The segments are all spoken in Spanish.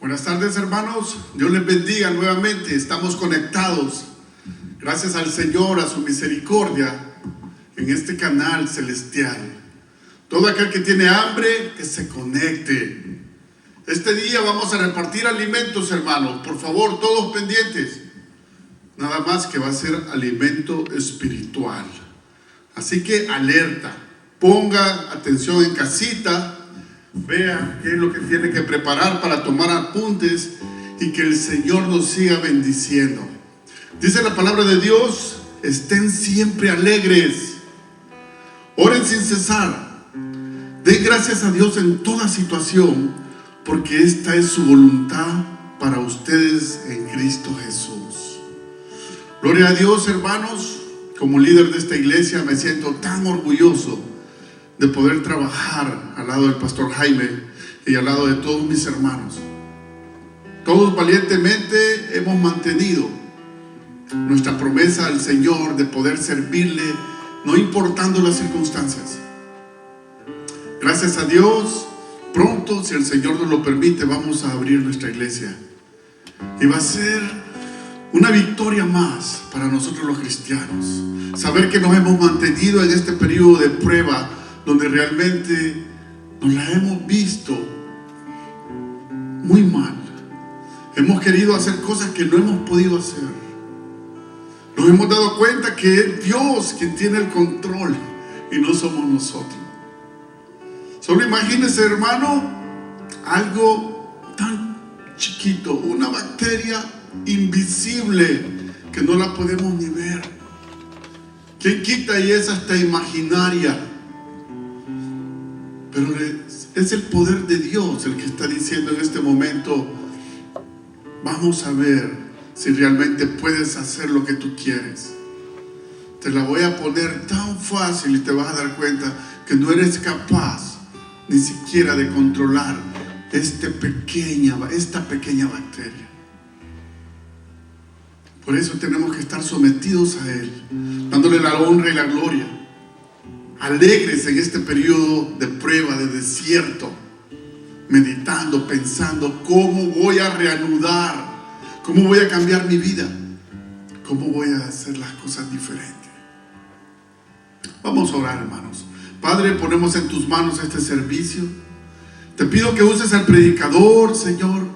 Buenas tardes, hermanos. Dios les bendiga nuevamente. Estamos conectados, gracias al Señor, a su misericordia, en este canal celestial. Todo aquel que tiene hambre, que se conecte. Este día vamos a repartir alimentos, hermanos. Por favor, todos pendientes. Nada más que va a ser alimento espiritual. Así que alerta. Ponga atención en casita. Vea qué es lo que tiene que preparar para tomar apuntes y que el Señor nos siga bendiciendo. Dice la palabra de Dios: estén siempre alegres, oren sin cesar, den gracias a Dios en toda situación, porque esta es su voluntad para ustedes en Cristo Jesús. Gloria a Dios, hermanos. Como líder de esta iglesia me siento tan orgulloso de poder trabajar al lado del pastor Jaime y al lado de todos mis hermanos. Todos valientemente hemos mantenido nuestra promesa al Señor de poder servirle, no importando las circunstancias. Gracias a Dios, pronto, si el Señor nos lo permite, vamos a abrir nuestra iglesia. Y va a ser una victoria más para nosotros los cristianos. Saber que nos hemos mantenido en este periodo de prueba, donde realmente nos la hemos visto muy mal. Hemos querido hacer cosas que no hemos podido hacer. Nos hemos dado cuenta que es Dios quien tiene el control y no somos nosotros. Solo imagínese, hermano, algo tan chiquito, una bacteria invisible que no la podemos ni ver. ¿Quién quita y es hasta imaginaria? Pero es el poder de Dios el que está diciendo en este momento: vamos a ver si realmente puedes hacer lo que tú quieres. Te la voy a poner tan fácil y te vas a dar cuenta que no eres capaz ni siquiera de controlar esta pequeña bacteria. Por eso tenemos que estar sometidos a Él, dándole la honra y la gloria. Alegres en este periodo de prueba, de desierto, meditando, pensando: ¿cómo voy a reanudar? ¿Cómo voy a cambiar mi vida? ¿Cómo voy a hacer las cosas diferentes? Vamos a orar, hermanos. Padre, ponemos en tus manos este servicio. Te pido que uses al predicador, Señor.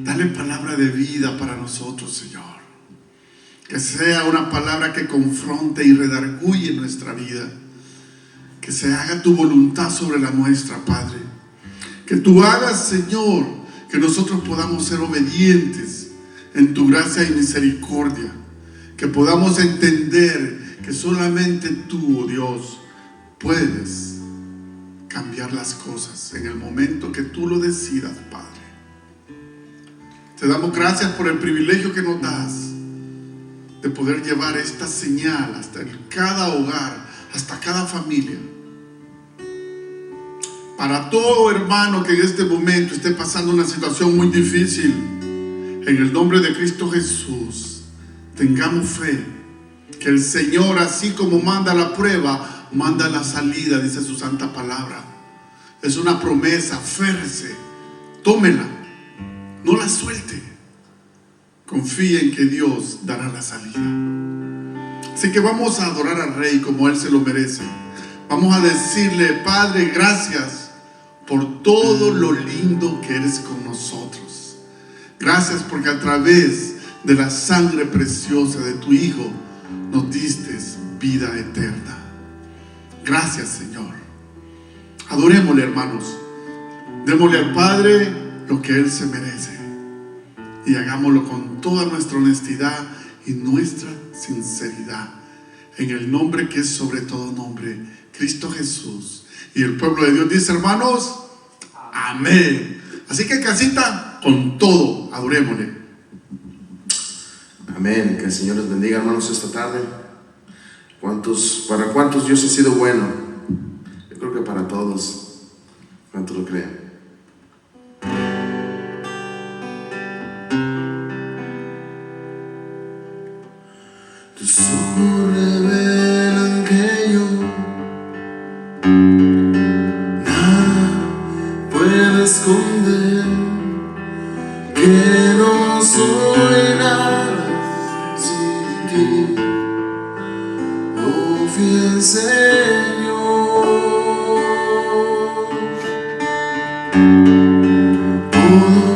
Dale palabra de vida para nosotros, Señor. Que sea una palabra que confronte y redarguye nuestra vida. Que se haga tu voluntad sobre la nuestra, Padre. Que tú hagas, Señor, que nosotros podamos ser obedientes en tu gracia y misericordia. Que podamos entender que solamente tú, oh Dios, puedes cambiar las cosas en el momento que tú lo decidas, Padre. Te damos gracias por el privilegio que nos das de poder llevar esta señal hasta cada hogar, hasta cada familia. Para todo hermano que en este momento esté pasando una situación muy difícil, en el nombre de Cristo Jesús, tengamos fe que el Señor, así como manda la prueba, manda la salida, dice su santa palabra. Es una promesa, aférrese, tómela, no la suelte. Confíe en que Dios dará la salida. Así que vamos a adorar al Rey como Él se lo merece. Vamos a decirle: Padre, gracias por todo lo lindo que eres con nosotros. Gracias porque a través de la sangre preciosa de tu Hijo nos diste vida eterna. Gracias, Señor. Adorémosle, hermanos. Démosle al Padre lo que Él se merece. Y hagámoslo con toda nuestra honestidad y nuestra sinceridad. En el nombre que es sobre todo nombre, Cristo Jesús. Y el pueblo de Dios dice, hermanos, amén. Así que casita, con todo, adorémosle. Amén. Que el Señor les bendiga, hermanos, esta tarde. ¿Para cuántos Dios ha sido bueno? Yo creo que para todos. ¿Cuántos lo creen? Tus ojos revelan que yo nada puedo esconder. Todo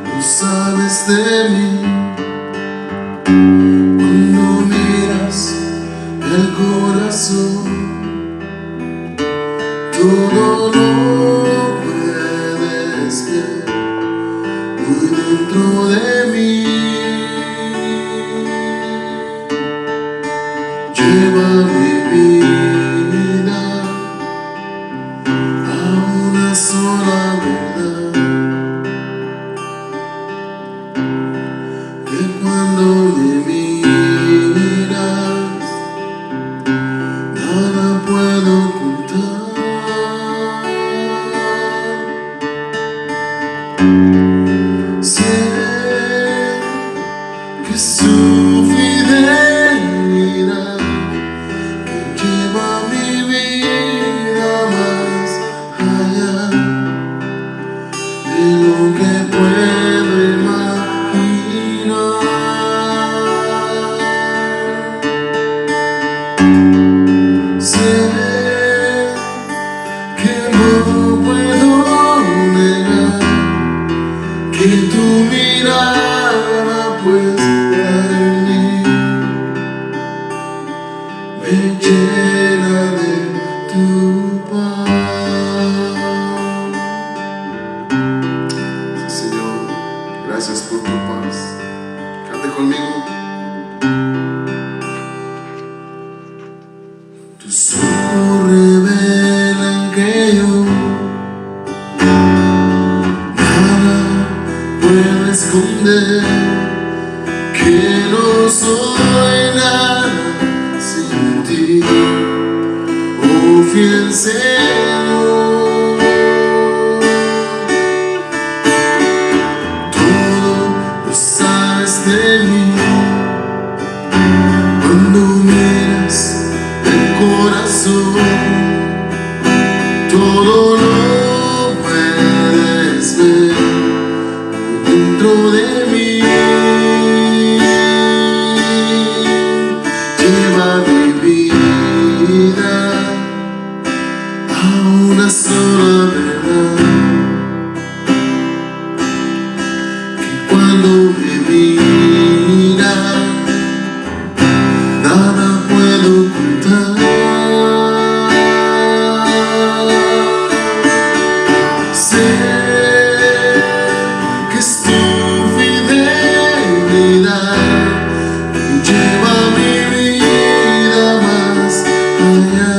lo sabes de mí. Cuando miras el corazón, todo lo puedes ver muy dentro de mí. Lleva mi vida a una sola verdad, que cuando me miras nada puedo ocultar. Sé que su fidelidad lleva mi vida más allá de lo que puedo imaginar. Sé que no puedo negar que tu mirada puesta en mí me llena de tu paz. Sí, Señor, gracias por tu paz. Cante conmigo. Tus ojos revelan que yo nada puedo esconder, que no soy nada sin ti, oh fiel Señor. Todo lo sabes de mí. Cuando miras el corazón, todo lo puedes ver dentro de mí. Lleva mi vida a una sola verdad, que cuando me miras nada puedo ocultar. Sé que es tu fidelidad que lleva mi vida más allá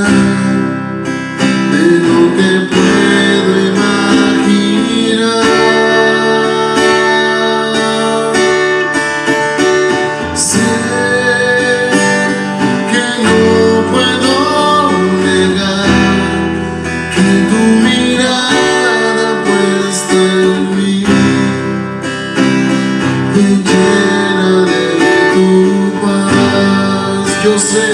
de lo que puedo imaginar. Sé que no puedo negar que tu mirada puesta en mí me llena de tu paz. Yo sé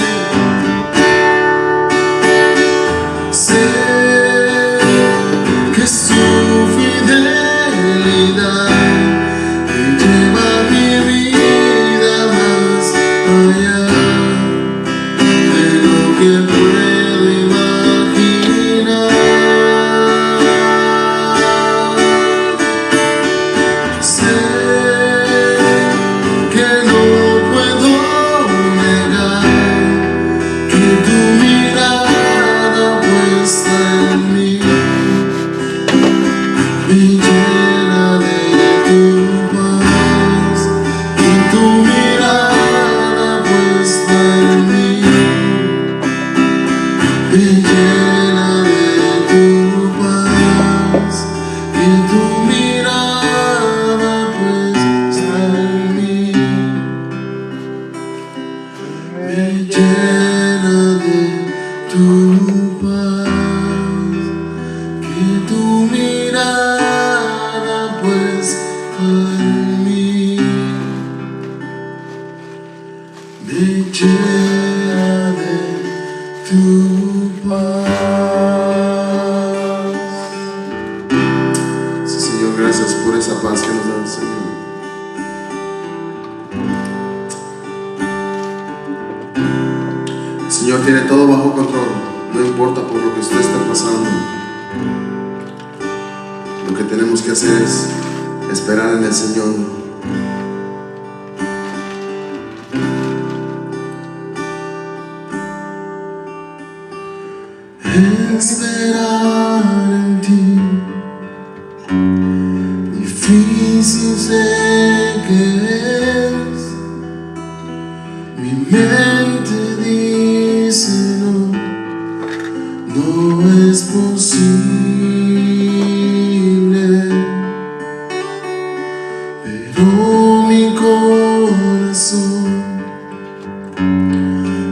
que su fidelidad me lleva mi vida más allá de lo que puedo imaginar. Sé que no puedo negar que tu mirada puesta en mí me llena de tu paz, que tu mirada puesta en mí me llena de tu paz, que tu mirada puesta en mí me llena de tu paz, que tu mirada puesta en mí me llena de tu paz. Sí, Señor, gracias por esa paz que nos da el Señor. El Señor tiene todo bajo control, no importa por lo que usted esté pasando. Lo que tenemos que hacer es esperar en el Señor. Esperar en ti, difícil sé que es. Mi mente dice no, no es posible, pero mi corazón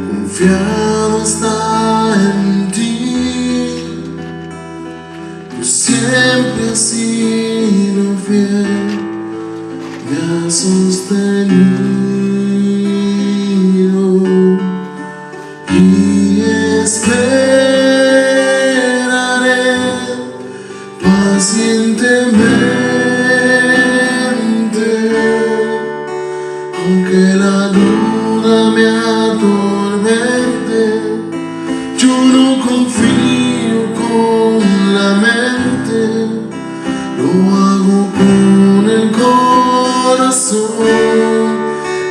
confiado está en ti. Tú siempre has sido fiel, me has sostenido y esperaré pacientemente, aunque la duda me atormente. Yo no confío con la mente, lo hago con el corazón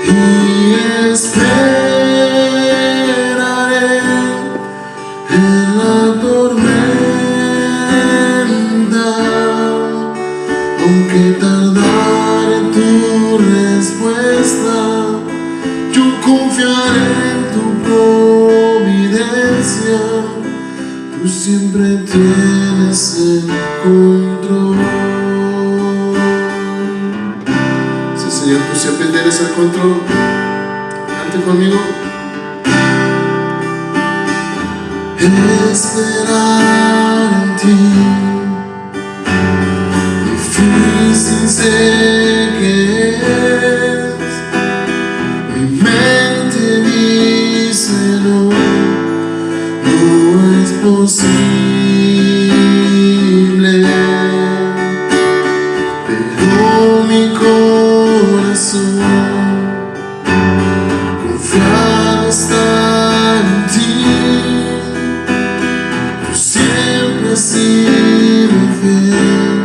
y esperaré en la tormenta, aunque tardare tu respuesta. Yo confiaré en tu providencia, tú siempre tienes el control. Sí, Señor, tú siempre tienes el control. Cante conmigo. Esperar en ti, difícil sé que es. Mi mente dice no, no es posible, pero mi corazón confiado está en ti. Tú siempre has sido fiel,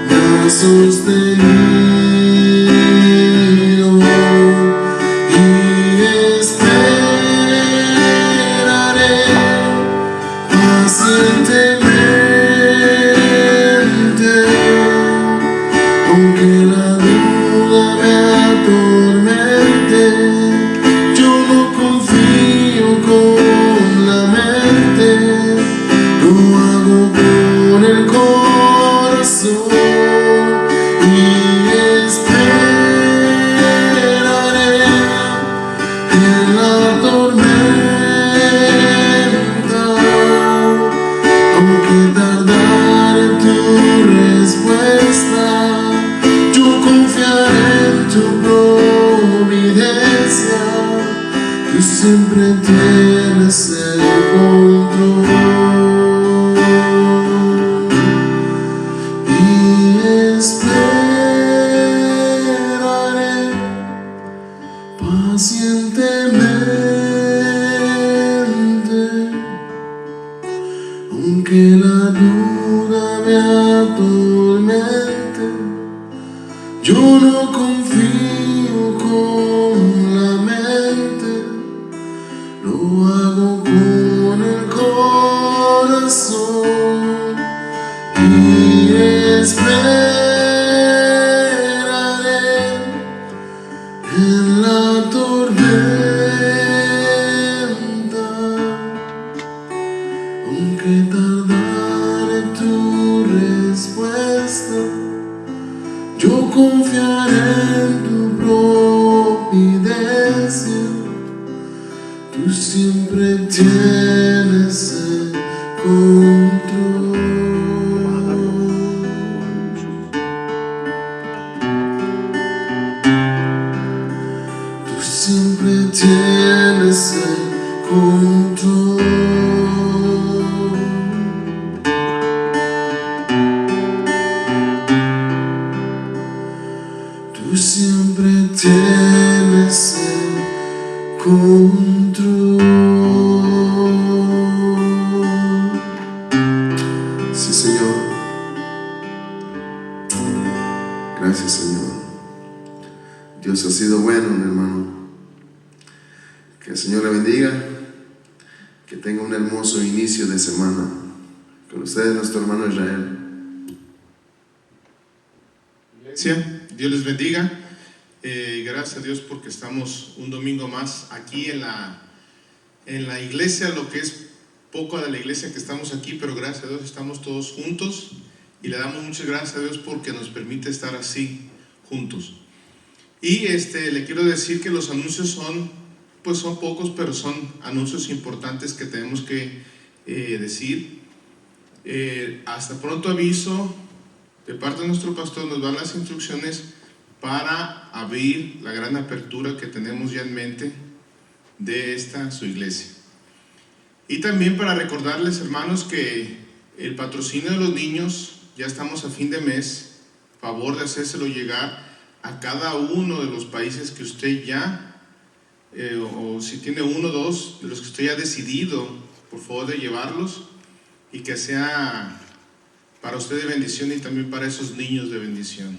me has sostenido y esperaré pacientemente, aunque la duda me atormente. Yo no confío con la mente, lo hago con el corazón y esperaré en la tormenta, aunque tardare tu respuesta. Yo confiaré en tu providencia, tú siempre tienes el control y esperaré pacientemente, aunque la duda me atormente. Yo no confío con la mente, lo hago con el corazón y esperaré en la tormenta, aunque tardare tu respuesta. Yo confiaré en tu providencia, tú siempre tienes el control. Tú siempre tienes el control. Tú siempre tienes el control. Sí, Señor. Gracias, Señor. Dios ha sido bueno, mi hermano. Que el Señor le bendiga. Que tenga un hermoso inicio de semana. Con ustedes, nuestro hermano Israel. Iglesia, Dios les bendiga. Gracias a Dios porque estamos un domingo más aquí en la iglesia, lo que es poco de la iglesia que estamos aquí, pero gracias a Dios estamos todos juntos y le damos muchas gracias a Dios porque nos permite estar así juntos. Y le quiero decir que los anuncios son pocos, pero son anuncios importantes que tenemos que decir. Hasta pronto aviso, de parte de nuestro pastor nos dan las instrucciones para abrir la gran apertura que tenemos ya en mente de esta su iglesia. Y también para recordarles, hermanos, que el patrocinio de los niños, ya estamos a fin de mes, favor de hacérselo llegar a cada uno de los países que usted ya, o si tiene uno o dos de los que usted ya ha decidido, por favor de llevarlos y que sea para usted de bendición y también para esos niños de bendición.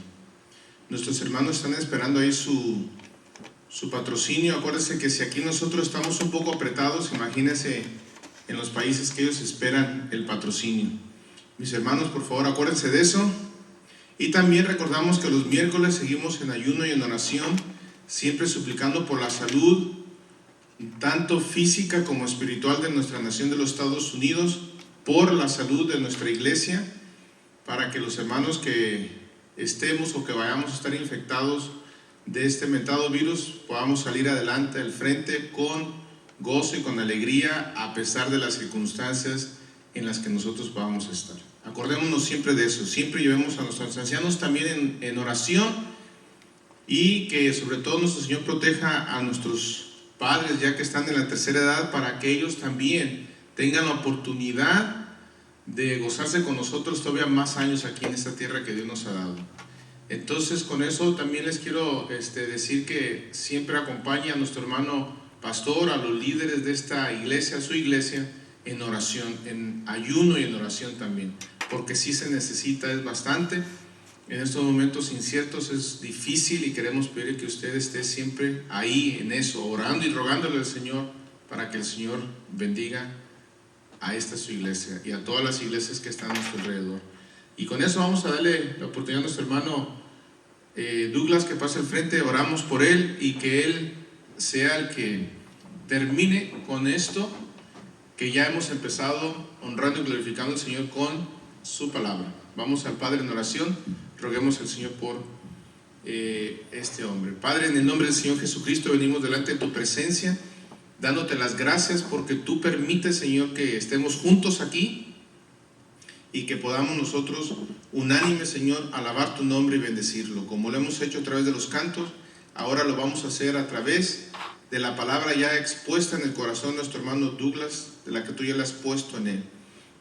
Nuestros hermanos están esperando ahí su patrocinio. Acuérdense que si aquí nosotros estamos un poco apretados, imagínense en los países que ellos esperan el patrocinio. Mis hermanos, por favor, acuérdense de eso. Y también recordamos que los miércoles seguimos en ayuno y en oración, siempre suplicando por la salud, tanto física como espiritual de nuestra nación de los Estados Unidos, por la salud de nuestra iglesia, para que los hermanos que estemos o que vayamos a estar infectados de este mentado virus podamos salir adelante al frente con gozo y con alegría a pesar de las circunstancias en las que nosotros podamos estar. Acordémonos siempre de eso, siempre llevemos a nuestros ancianos también en oración y que sobre todo nuestro Señor proteja a nuestros padres ya que están en la tercera edad para que ellos también tengan la oportunidad de gozarse con nosotros todavía más años aquí en esta tierra que Dios nos ha dado. Entonces con eso también les quiero decir que siempre acompañe a nuestro hermano pastor, a los líderes de esta iglesia, a su iglesia, en oración, en ayuno y en oración también, porque sí se necesita, es bastante. En estos momentos inciertos es difícil y queremos pedir que usted esté siempre ahí en eso, orando y rogándole al Señor para que el Señor bendiga a esta su iglesia y a todas las iglesias que están a nuestro alrededor. Y con eso vamos a darle la oportunidad a nuestro hermano Douglas que pase al frente, oramos por él y que él sea el que termine con esto que ya hemos empezado honrando y glorificando al Señor con su palabra. Vamos al Padre en oración, roguemos al Señor por este hombre. Padre, en el nombre del Señor Jesucristo venimos delante de tu presencia dándote las gracias porque tú permites, Señor, que estemos juntos aquí y que podamos nosotros unánimes, Señor, alabar tu nombre y bendecirlo, como lo hemos hecho a través de los cantos. Ahora lo vamos a hacer a través de la palabra ya expuesta en el corazón de nuestro hermano Douglas, de la que tú ya la has puesto en él.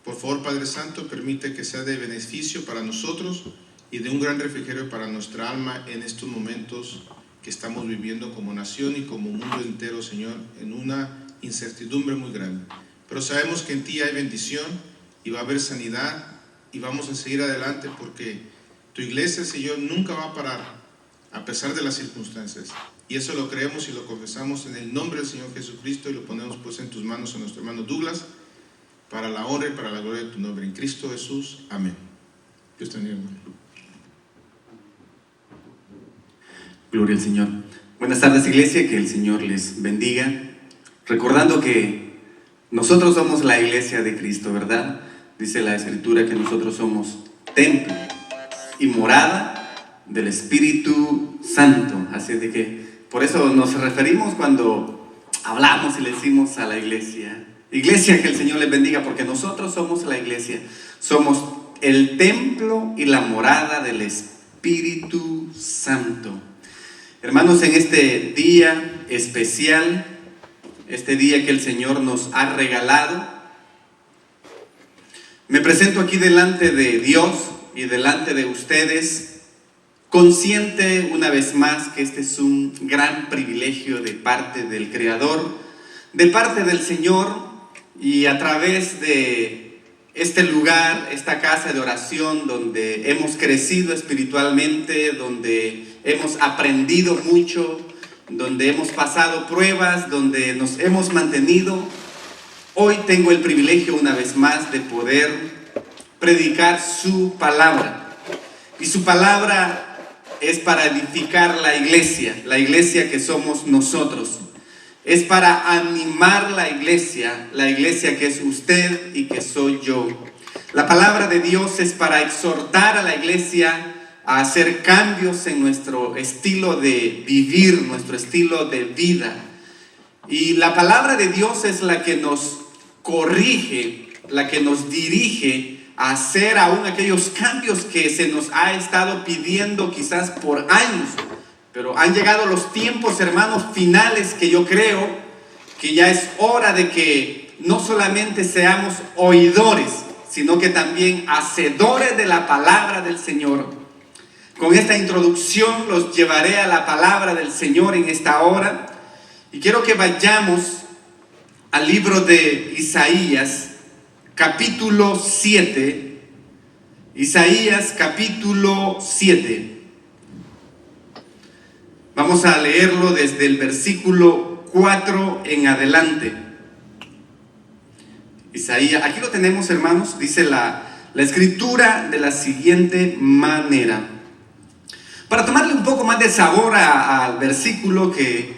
Por favor, Padre Santo, permite que sea de beneficio para nosotros y de un gran refrigerio para nuestra alma en estos momentos que estamos viviendo como nación y como mundo entero, Señor, en una incertidumbre muy grande. Pero sabemos que en ti hay bendición y va a haber sanidad y vamos a seguir adelante porque tu iglesia, Señor, nunca va a parar a pesar de las circunstancias. Y eso lo creemos y lo confesamos en el nombre del Señor Jesucristo y lo ponemos pues en tus manos a nuestro hermano Douglas para la honra y para la gloria de tu nombre. En Cristo Jesús. Amén. Dios te bendiga, hermano. Gloria al Señor. Buenas tardes, iglesia, que el Señor les bendiga. Recordando que nosotros somos la iglesia de Cristo, ¿verdad? Dice la Escritura que nosotros somos templo y morada del Espíritu Santo. Así de que por eso nos referimos cuando hablamos y le decimos a la iglesia, iglesia, que el Señor les bendiga, porque nosotros somos la iglesia, somos el templo y la morada del Espíritu Santo. Hermanos, en este día especial, este día que el Señor nos ha regalado, me presento aquí delante de Dios y delante de ustedes, consciente una vez más que este es un gran privilegio de parte del Creador, de parte del Señor, y a través de este lugar, esta casa de oración donde hemos crecido espiritualmente, donde hemos aprendido mucho, donde hemos pasado pruebas, donde nos hemos mantenido. Hoy tengo el privilegio una vez más de poder predicar su palabra. Y su palabra es para edificar la iglesia que somos nosotros. Es para animar la iglesia que es usted y que soy yo. La palabra de Dios es para exhortar a la iglesia a hacer cambios en nuestro estilo de vivir, nuestro estilo de vida. Y la palabra de Dios es la que nos corrige, la que nos dirige a hacer aún aquellos cambios que se nos ha estado pidiendo quizás por años. Pero han llegado los tiempos, hermanos, finales, que yo creo que ya es hora de que no solamente seamos oidores, sino que también hacedores de la palabra del Señor. Con esta introducción los llevaré a la palabra del Señor en esta hora. Y quiero que vayamos al libro de Isaías, capítulo 7. Isaías, capítulo 7. Vamos a leerlo desde el versículo 4 en adelante. Isaías, aquí lo tenemos, hermanos, dice la escritura de la siguiente manera. Para tomarle un poco más de sabor al versículo que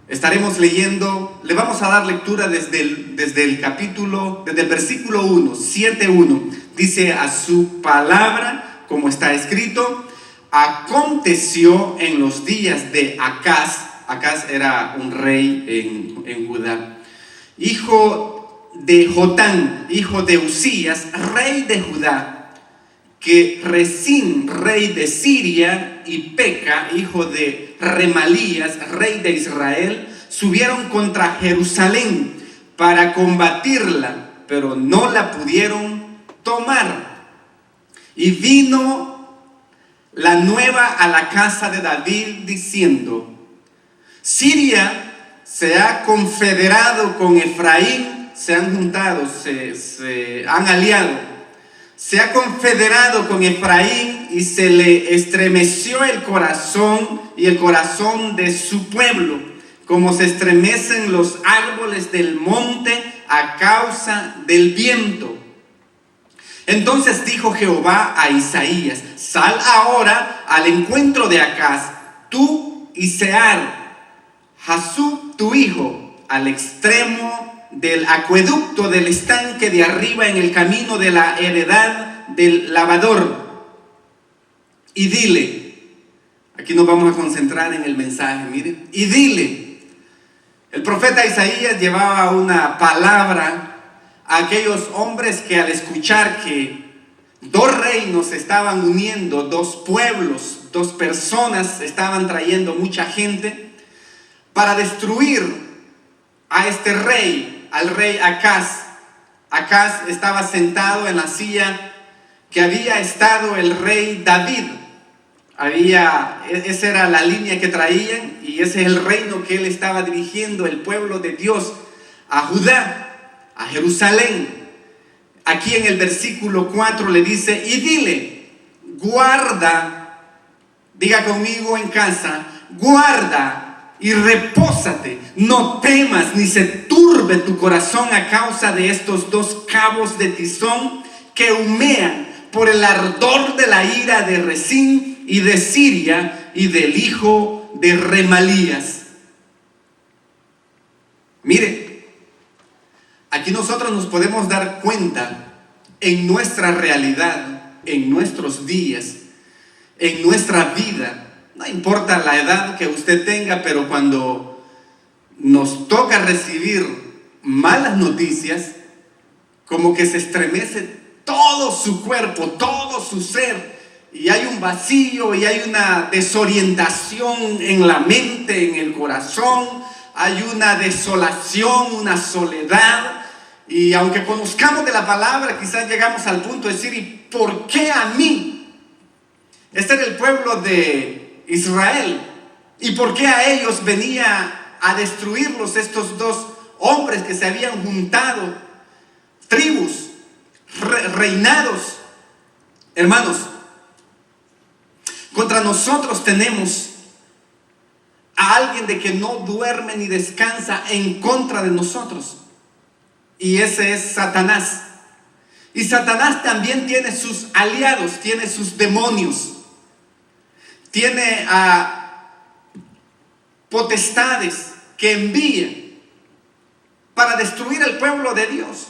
estaremos leyendo, le vamos a dar lectura desde el versículo 1, 7:1. Dice: a su palabra, como está escrito, aconteció en los días de Acaz. Acaz era un rey en Judá, hijo de Jotán, hijo de Usías, rey de Judá, que Resín, rey de Siria, y Peca, hijo de Remalías, rey de Israel, subieron contra Jerusalén para combatirla, pero no la pudieron tomar. Y vino la nueva a la casa de David diciendo: Siria se ha confederado con Efraín, se han juntado, se han aliado, se ha confederado con Efraín y se le estremeció el corazón y el corazón de su pueblo, como se estremecen los árboles del monte a causa del viento. Entonces dijo Jehová a Isaías: sal ahora al encuentro de Acaz, tú y Sear, Jasub tu hijo, al extremo del acueducto del estanque de arriba en el camino de la heredad del lavador. Y dile, aquí nos vamos a concentrar en el mensaje, miren, y dile, el profeta Isaías llevaba una palabra a aquellos hombres que al escuchar que dos reinos se estaban uniendo, dos pueblos, dos personas estaban trayendo mucha gente para destruir a este rey, al rey Acaz. Acaz estaba sentado en la silla que había estado el rey David. Esa era la línea que traían y ese es el reino que él estaba dirigiendo, el pueblo de Dios, a Judá, a Jerusalén. Aquí en el versículo 4 le dice: y dile, guarda, diga conmigo en casa, guarda y repósate, no temas ni se turbe tu corazón a causa de estos dos cabos de tizón que humean por el ardor de la ira de Resín y de Siria y del hijo de Remalías. Mire, aquí nosotros nos podemos dar cuenta en nuestra realidad, en nuestros días, en nuestra vida. No importa la edad que usted tenga, pero cuando nos toca recibir malas noticias, como que se estremece todo su cuerpo, todo su ser, y hay un vacío y hay una desorientación en la mente, en el corazón, hay una desolación, una soledad. Y aunque conozcamos de la palabra, quizás llegamos al punto de decir: ¿y por qué a mí? Este era el pueblo de Israel. ¿Y por qué a ellos venía a destruirlos estos dos hombres que se habían juntado? Tribus, reinados. Hermanos, contra nosotros tenemos a alguien de que no duerme ni descansa en contra de nosotros. Y ese es Satanás. Y Satanás también tiene sus aliados, tiene sus demonios, tiene a potestades que envía para destruir el pueblo de Dios.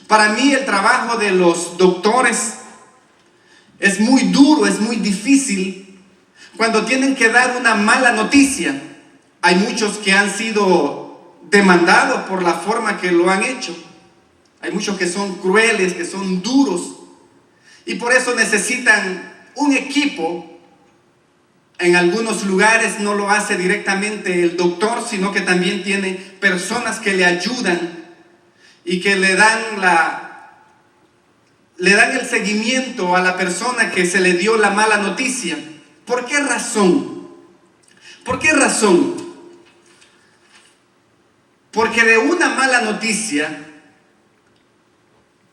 Para mí el trabajo de los doctores es muy duro, es muy difícil cuando tienen que dar una mala noticia. Hay muchos que han sido demandados por la forma que lo han hecho. Hay muchos que son crueles, que son duros, y por eso necesitan un equipo. En algunos lugares no lo hace directamente el doctor, sino que también tiene personas que le ayudan y que le dan el seguimiento a la persona que se le dio la mala noticia. ¿Por qué razón? ¿Por qué razón? Porque de una mala noticia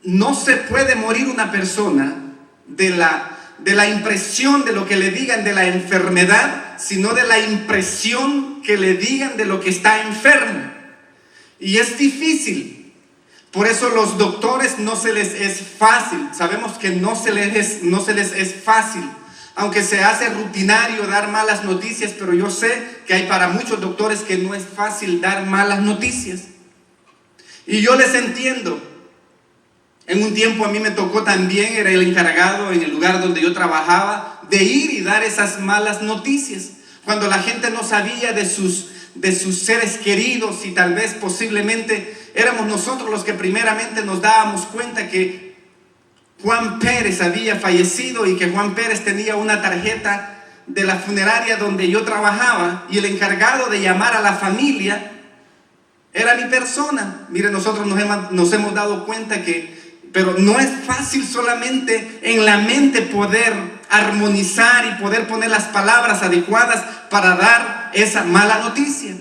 no se puede morir una persona de la impresión de lo que le digan de la enfermedad, sino de la impresión que le digan de lo que está enfermo. Y es difícil. Por eso los doctores no se les es fácil. Sabemos que no se les es fácil, aunque se hace rutinario dar malas noticias, pero yo sé que hay para muchos doctores que no es fácil dar malas noticias. Y yo les entiendo. En un tiempo a mí me tocó también, era el encargado en el lugar donde yo trabajaba, de ir y dar esas malas noticias. Cuando la gente no sabía de sus seres queridos, y tal vez posiblemente éramos nosotros los que primeramente nos dábamos cuenta que Juan Pérez había fallecido y que Juan Pérez tenía una tarjeta de la funeraria donde yo trabajaba, y el encargado de llamar a la familia era mi persona. Mire, nosotros nos hemos dado cuenta pero no es fácil solamente en la mente poder armonizar y poder poner las palabras adecuadas para dar esa mala noticia.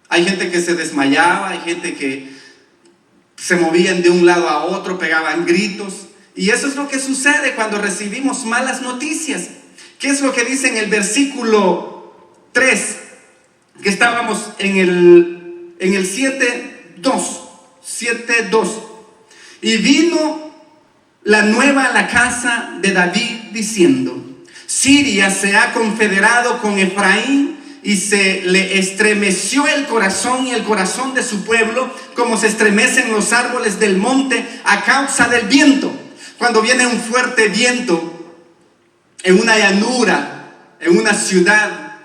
Hay gente que se desmayaba, hay gente que se movían de un lado a otro, pegaban gritos. Y eso es lo que sucede cuando recibimos malas noticias. ¿Qué es lo que dice en el versículo 3? Que estábamos en el 7:2. Y vino la nueva a la casa de David diciendo: Siria se ha confederado con Efraín, y se le estremeció el corazón y el corazón de su pueblo, como se estremecen los árboles del monte a causa del viento. Cuando viene un fuerte viento en una llanura, en una ciudad,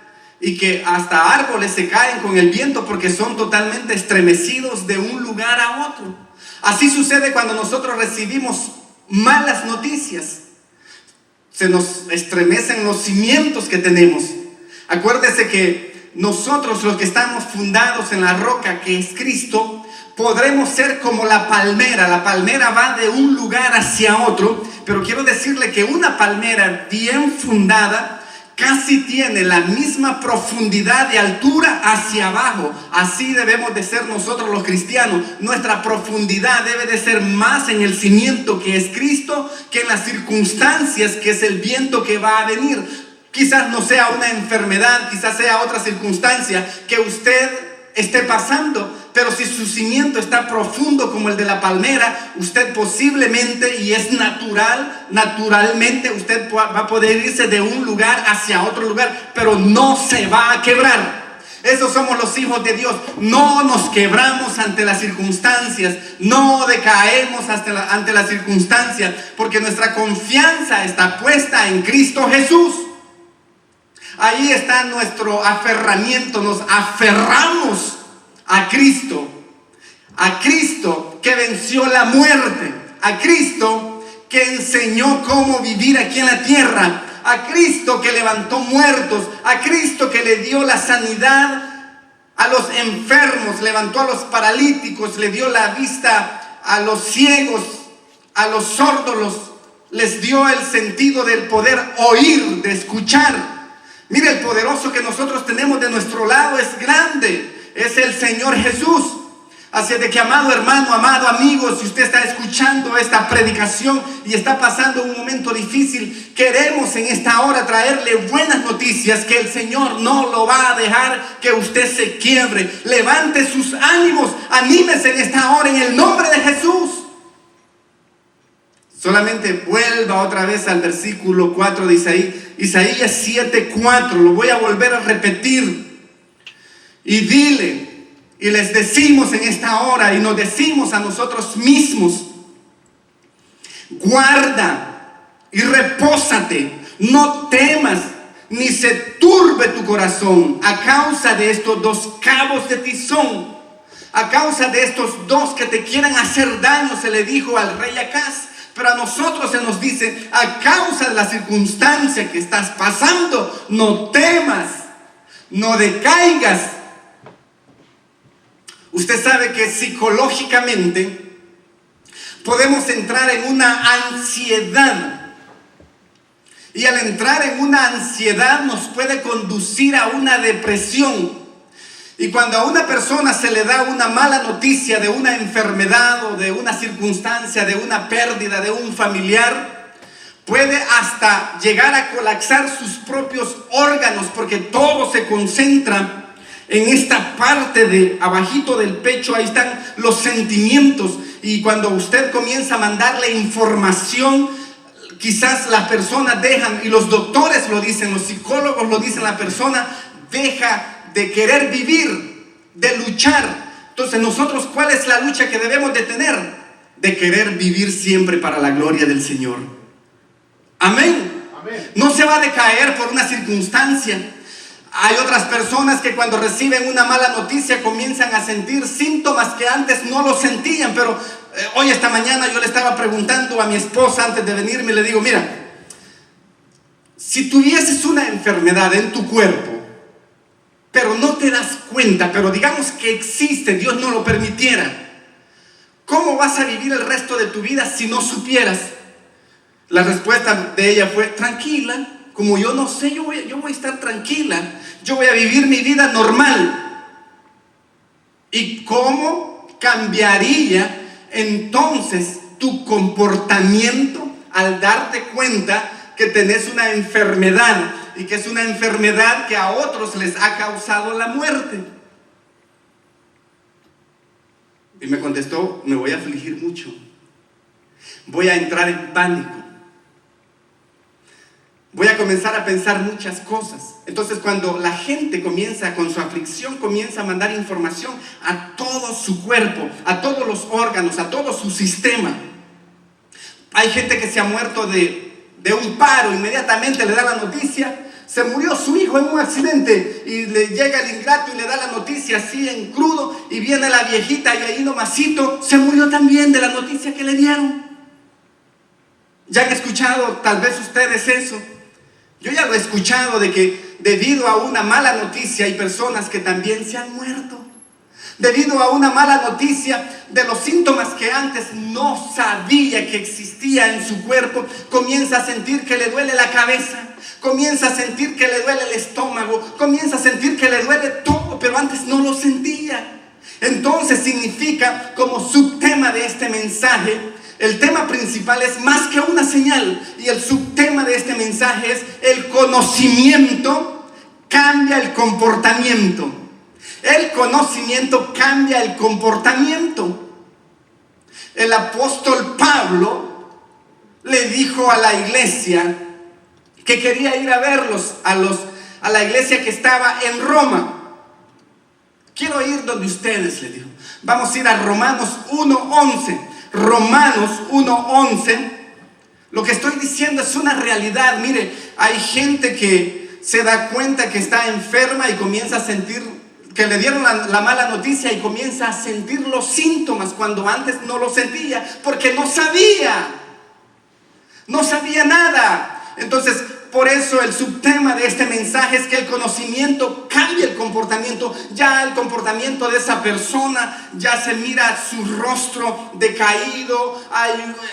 y que hasta árboles se caen con el viento porque son totalmente estremecidos de un lugar a otro. Así sucede cuando nosotros recibimos malas noticias. Se nos estremecen los cimientos que tenemos. Acuérdese que nosotros, los que estamos fundados en la roca que es Cristo, podremos ser como la palmera. La palmera va de un lugar hacia otro, pero quiero decirle que una palmera bien fundada casi tiene la misma profundidad de altura hacia abajo. Así debemos de ser nosotros los cristianos. Nuestra profundidad debe de ser más en el cimiento que es Cristo que en las circunstancias que es el viento que va a venir. Quizás no sea una enfermedad, quizás sea otra circunstancia que usted esté pasando, pero si su cimiento está profundo como el de la palmera, usted posiblemente, y es naturalmente usted va a poder irse de un lugar hacia otro lugar, pero no se va a quebrar. Esos somos los hijos de Dios. No nos quebramos ante las circunstancias, no decaemos ante las circunstancias, porque nuestra confianza está puesta en Cristo Jesús. Ahí está nuestro aferramiento, nos aferramos a Cristo que venció la muerte, a Cristo que enseñó cómo vivir aquí en la tierra, a Cristo que levantó muertos, a Cristo que le dio la sanidad a los enfermos, levantó a los paralíticos, le dio la vista a los ciegos, a los sordos, les dio el sentido del poder oír, de escuchar. Mire, el poderoso que nosotros tenemos de nuestro lado es grande, es el Señor Jesús. Así de que, amado hermano, amado amigo, si usted está escuchando esta predicación y está pasando un momento difícil, queremos en esta hora traerle buenas noticias, que el Señor no lo va a dejar que usted se quiebre. Levante sus ánimos, anímese en esta hora en el nombre de Jesús. Solamente vuelva otra vez al versículo 4 de Isaías 7:4. Lo voy a volver a repetir. Y dile, y les decimos en esta hora, y nos decimos a nosotros mismos: guarda y repósate, no temas, ni se turbe tu corazón a causa de estos dos cabos de tizón, a causa de estos dos que te quieran hacer daño, se le dijo al rey Acaz. Pero a nosotros se nos dice: a causa de la circunstancia que estás pasando, no temas, no decaigas. Usted sabe que psicológicamente podemos entrar en una ansiedad. Y al entrar en una ansiedad nos puede conducir a una depresión. Y cuando a una persona se le da una mala noticia de una enfermedad o de una circunstancia, de una pérdida de un familiar, puede hasta llegar a colapsar sus propios órganos, porque todo se concentra en esta parte de abajito del pecho. Ahí están los sentimientos. Y cuando usted comienza a mandarle información, quizás las personas dejan, y los doctores lo dicen, los psicólogos lo dicen, la persona deja de querer vivir, de luchar. Entonces nosotros, ¿cuál es la lucha que debemos de tener? De querer vivir siempre para la gloria del Señor. Amén. Amén. No se va a decaer por una circunstancia. Hay otras personas que cuando reciben una mala noticia comienzan a sentir síntomas que antes no lo sentían. Pero hoy, esta mañana, yo le estaba preguntando a mi esposa antes de venirme, le digo: mira, si tuvieses una enfermedad en tu cuerpo, pero no te das cuenta, pero digamos que existe, Dios no lo permitiera, ¿cómo vas a vivir el resto de tu vida si no supieras? La respuesta de ella fue: tranquila. Como yo no sé, yo voy a estar tranquila. Yo voy a vivir mi vida normal. ¿Y cómo cambiaría entonces tu comportamiento al darte cuenta que tenés una enfermedad, y que es una enfermedad que a otros les ha causado la muerte? Y me contestó: me voy a afligir mucho. Voy a entrar en pánico. Voy a comenzar a pensar muchas cosas. Entonces, cuando la gente comienza con su aflicción, comienza a mandar información a todo su cuerpo, a todos los órganos, a todo su sistema. Hay gente que se ha muerto de un paro, inmediatamente le da la noticia: se murió su hijo en un accidente, y le llega el ingrato y le da la noticia así en crudo, y viene la viejita y ahí nomasito se murió también de la noticia que le dieron. ¿Ya han escuchado tal vez ustedes eso? Yo ya lo he escuchado, de que debido a una mala noticia hay personas que también se han muerto. Debido a una mala noticia de los síntomas que antes no sabía que existía en su cuerpo, comienza a sentir que le duele la cabeza, comienza a sentir que le duele el estómago, comienza a sentir que le duele todo, pero antes no lo sentía. Entonces significa, como subtema de este mensaje, el tema principal es más que una señal, y el subtema de este mensaje es: el conocimiento cambia el comportamiento. El conocimiento cambia el comportamiento. El apóstol Pablo le dijo a la iglesia que quería ir a verlos, a la iglesia que estaba en Roma. Quiero ir donde ustedes, le dijo. Vamos a ir a Romanos 1:11. Romanos 1:11. Lo que estoy diciendo es una realidad. Mire, hay gente que se da cuenta que está enferma y comienza a sentir que le dieron la mala noticia, y comienza a sentir los síntomas cuando antes no lo sentía, porque no sabía nada. Entonces, por eso el subtema de este mensaje es que el conocimiento cambia el comportamiento. Ya el comportamiento de esa persona, ya se mira su rostro decaído,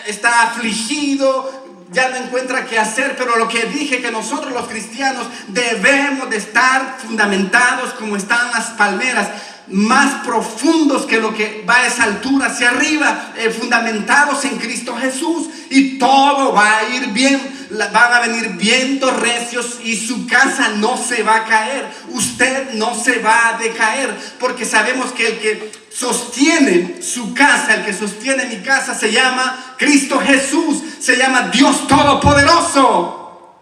está afligido, ya no encuentra qué hacer, pero lo que dije, que nosotros los cristianos debemos de estar fundamentados como están las palmeras, más profundos que lo que va a esa altura hacia arriba, fundamentados en Cristo Jesús, y todo va a ir bien. Van a venir vientos recios y su casa no se va a caer, usted no se va a decaer, porque sabemos que el que sostiene su casa, el que sostiene mi casa, se llama Cristo Jesús, se llama Dios Todopoderoso.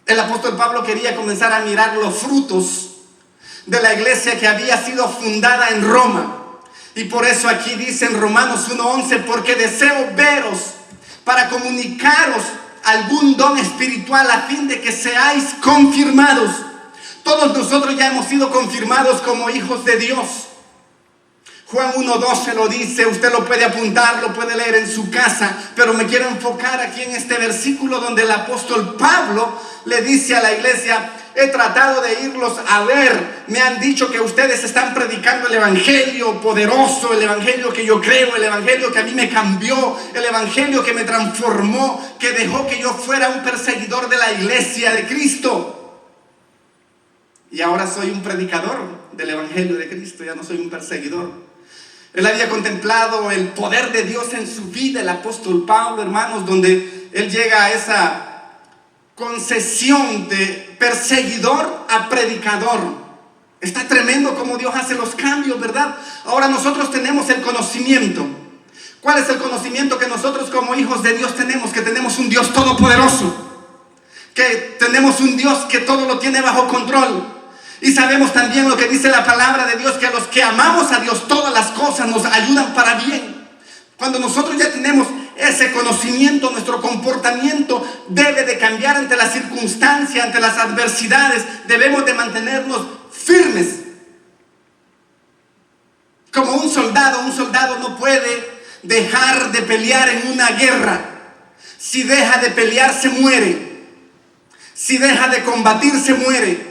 El apóstol Pablo quería comenzar a mirar los frutos de la iglesia que había sido fundada en Roma, y por eso aquí dice en Romanos 1:11: porque deseo veros para comunicaros algún don espiritual, a fin de que seáis confirmados. Todos nosotros ya hemos sido confirmados como hijos de Dios. Juan 1:12 lo dice, usted lo puede apuntar, lo puede leer en su casa, pero me quiero enfocar aquí en este versículo donde el apóstol Pablo le dice a la iglesia: he tratado de irlos a ver, me han dicho que ustedes están predicando el evangelio poderoso, el evangelio que yo creo, el evangelio que a mí me cambió, el evangelio que me transformó, que dejó que yo fuera un perseguidor de la iglesia de Cristo, y ahora soy un predicador del evangelio de Cristo, ya no soy un perseguidor. Él había contemplado el poder de Dios en su vida, el apóstol Pablo, hermanos, donde él llega a esa concesión de perseguidor a predicador. Está tremendo cómo Dios hace los cambios, ¿verdad? Ahora nosotros tenemos el conocimiento. ¿Cuál es el conocimiento que nosotros como hijos de Dios tenemos? Que tenemos un Dios todopoderoso, que tenemos un Dios que todo lo tiene bajo control. Y sabemos también lo que dice la palabra de Dios, que a los que amamos a Dios todas las cosas nos ayudan para bien. Cuando nosotros ya tenemos ese conocimiento, nuestro comportamiento debe de cambiar ante las circunstancias, ante las adversidades. Debemos de mantenernos firmes. Como un soldado no puede dejar de pelear en una guerra. Si deja de pelear, se muere. Si deja de combatir, se muere.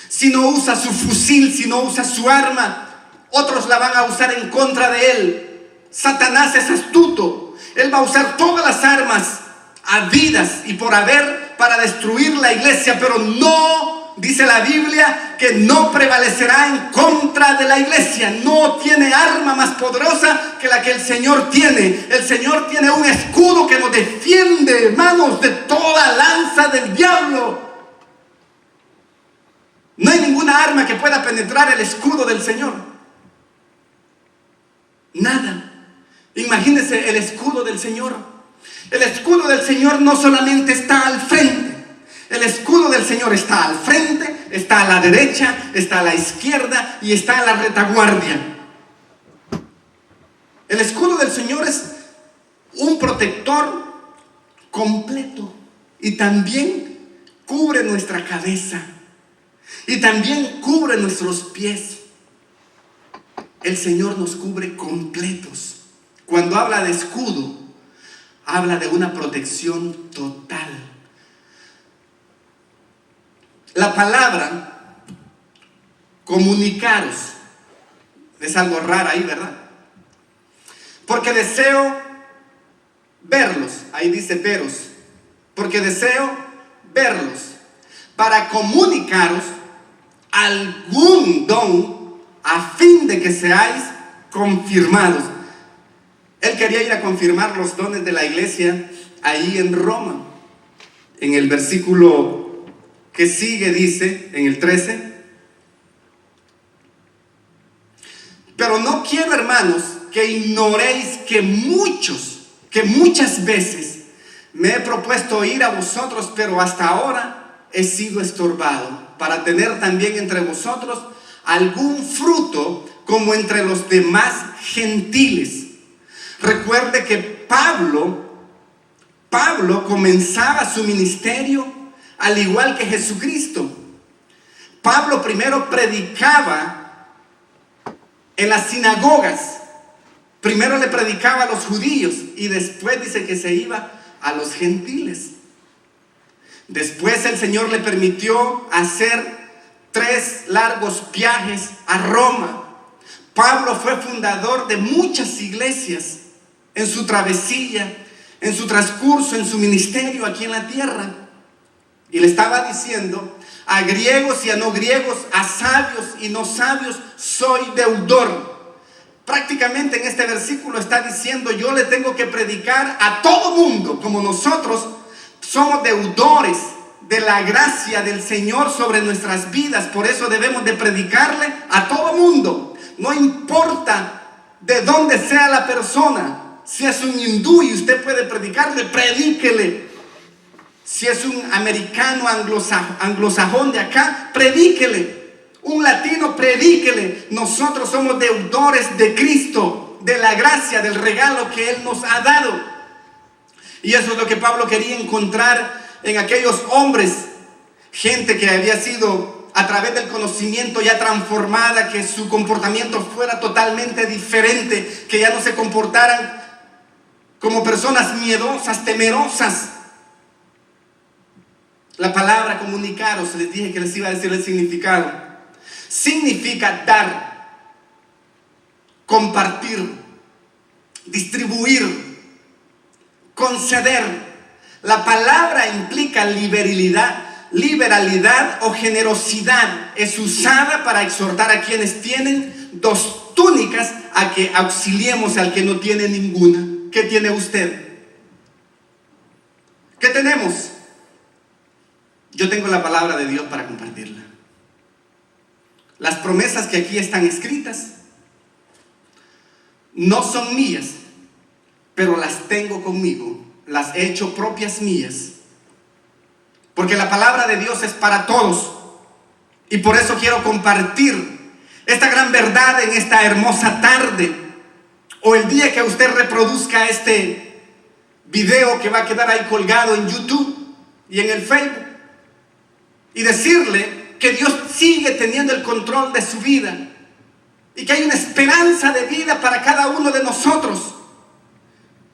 Si no usa su fusil, si no usa su arma, otros la van a usar en contra de él. Satanás es astuto. Él va a usar todas las armas habidas y por haber para destruir la iglesia, pero no, dice la Biblia, que no prevalecerá en contra de la iglesia. No tiene arma más poderosa que la que el Señor tiene. El Señor tiene un escudo que nos defiende, hermanos, de toda lanza del diablo. No hay ninguna arma que pueda penetrar el escudo del Señor. Nada. Imagínense el escudo del Señor. El escudo del Señor no solamente está al frente. El escudo del Señor está al frente, está a la derecha, está a la izquierda y está a la retaguardia. El escudo del Señor es un protector completo y también cubre nuestra cabeza. Y también cubre nuestros pies. El Señor nos cubre completos. Cuando habla de escudo, habla de una protección total. La palabra comunicaros es algo raro ahí, ¿verdad? Porque deseo verlos. Ahí dice veros. Porque deseo verlos para comunicaros algún don a fin de que seáis confirmados. Él quería ir a confirmar los dones de la iglesia ahí en Roma. En el versículo que sigue dice, en el 13: pero no quiero, hermanos, que ignoréis que muchas veces me he propuesto ir a vosotros, pero hasta ahora he sido estorbado, para tener también entre vosotros algún fruto como entre los demás gentiles. Recuerde que Pablo comenzaba su ministerio al igual que Jesucristo. Pablo primero predicaba en las sinagogas. Primero le predicaba a los judíos y después dice que se iba a los gentiles. Después el Señor le permitió hacer 3 largos viajes a Roma. Pablo fue fundador de muchas iglesias en su travesía en su transcurso, en su ministerio aquí en la tierra. Y le estaba diciendo: a griegos y a no griegos, a sabios y no sabios, soy deudor. Prácticamente en este versículo está diciendo: yo le tengo que predicar a todo mundo, como nosotros somos deudores de la gracia del Señor sobre nuestras vidas. Por eso debemos de predicarle a todo mundo. No importa de dónde sea la persona. Si es un hindú y usted puede predicarle, predíquele. Si es un americano anglosajón de acá, predíquele. Un latino, predíquele. Nosotros somos deudores de Cristo, de la gracia, del regalo que Él nos ha dado. Y eso es lo que Pablo quería encontrar en aquellos hombres, gente que había sido a través del conocimiento ya transformada, que su comportamiento fuera totalmente diferente, que ya no se comportaran como personas miedosas, temerosas. La palabra comunicaros, les dije que les iba a decir el significado. Significa dar, compartir, distribuir, conceder. La palabra implica liberalidad o generosidad. Es usada para exhortar a quienes tienen dos túnicas a que auxiliemos al que no tiene ninguna. ¿Qué tiene usted? ¿Qué tenemos? Yo tengo la palabra de Dios para compartirla. Las promesas que aquí están escritas no son mías, pero las tengo conmigo. Las he hecho propias mías. Porque la palabra de Dios es para todos. Y por eso quiero compartir esta gran verdad en esta hermosa tarde, o el día que usted reproduzca este video que va a quedar ahí colgado en YouTube y en el Facebook, y decirle que Dios sigue teniendo el control de su vida y que hay una esperanza de vida para cada uno de nosotros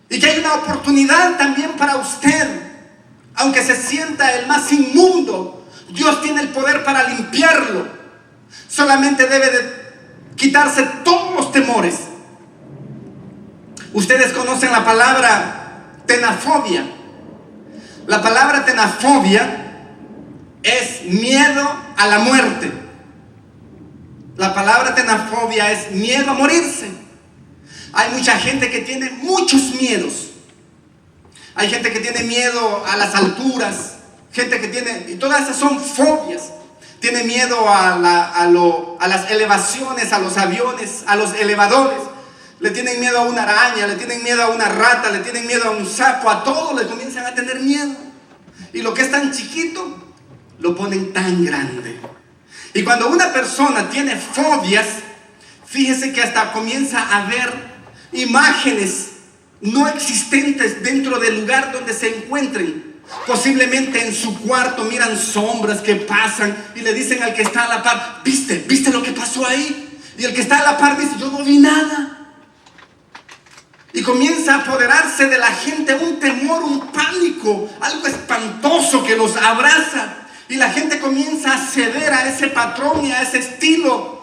y que hay una oportunidad también para usted. Aunque se sienta el más inmundo, Dios tiene el poder para limpiarlo. Solamente debe de quitarse todos los temores. Ustedes conocen la palabra tenafobia. La palabra tenafobia es miedo a la muerte. La palabra tenafobia es miedo a morirse. Hay mucha gente que tiene muchos miedos. Hay gente que tiene miedo a las alturas, gente que tiene, y todas esas son fobias. Tiene miedo a las elevaciones, a los aviones, a los elevadores. Le tienen miedo a una araña, le tienen miedo a una rata, le tienen miedo a un sapo. A todo le comienzan a tener miedo. Y lo que es tan chiquito, lo ponen tan grande. Y cuando una persona tiene fobias, fíjese que hasta comienza a ver imágenes no existentes dentro del lugar donde se encuentren. Posiblemente en su cuarto miran sombras que pasan y le dicen al que está a la par: ¿Viste lo que pasó ahí? Y el que está a la par dice: yo no vi nada. Y comienza a apoderarse de la gente un temor, un pánico, algo espantoso que los abraza. Y la gente comienza a ceder a ese patrón y a ese estilo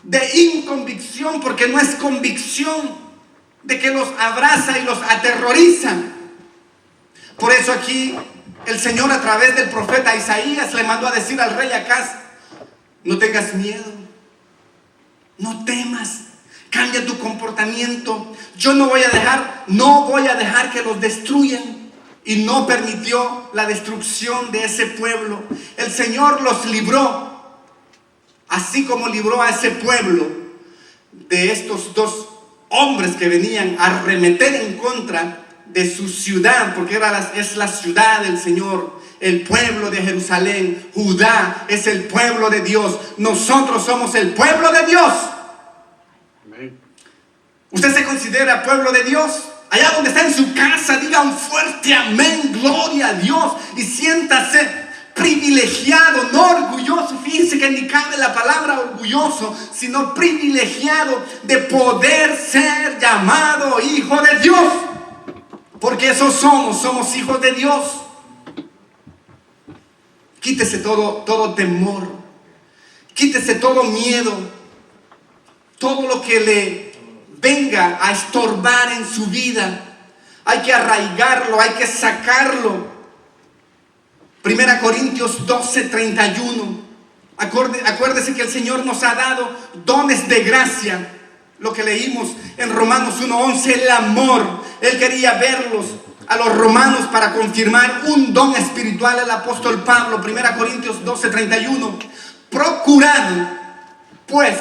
de inconvicción, porque no es convicción, de que los abraza y los aterroriza. Por eso aquí el Señor, a través del profeta Isaías, le mandó a decir al rey Acaz: no tengas miedo, no temas, cambia tu comportamiento. Yo no voy a dejar que los destruyan. Y no permitió la destrucción de ese pueblo. El Señor los libró, así como libró a ese pueblo de estos dos hombres que venían a arremeter en contra de su ciudad, porque es la ciudad del Señor, el pueblo de Jerusalén. Judá es el pueblo de Dios. Nosotros somos el pueblo de Dios. Amén. ¿Usted se considera pueblo de Dios? Allá donde está en su casa, diga un fuerte amén, gloria a Dios, y siéntase privilegiado, no orgulloso. Fíjense que ni cabe la palabra orgulloso, sino privilegiado de poder ser llamado hijo de Dios, porque eso somos hijos de Dios. Quítese todo temor, quítese todo miedo, todo lo que le venga a estorbar en su vida, hay que arraigarlo, hay que sacarlo. 1 Corintios 12:31. Acuérdese que el Señor nos ha dado dones de gracia. Lo que leímos en Romanos 1:11, el amor. Él quería verlos a los romanos para confirmar un don espiritual. El apóstol Pablo, 1 Corintios 12:31. Procurad, pues,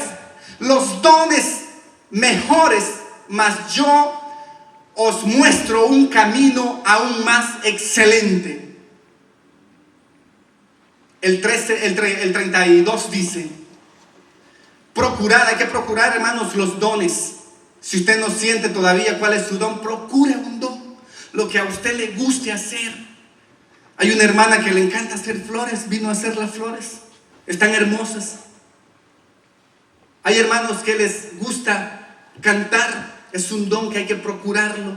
los dones mejores, mas yo os muestro un camino aún más excelente. El 32 dice: procurad, hay que procurar, hermanos, los dones. Si usted no siente todavía cuál es su don, procure un don, lo que a usted le guste hacer. Hay una hermana que le encanta hacer flores, vino a hacer las flores, están hermosas. Hay hermanos que les gusta cantar, es un don que hay que procurarlo.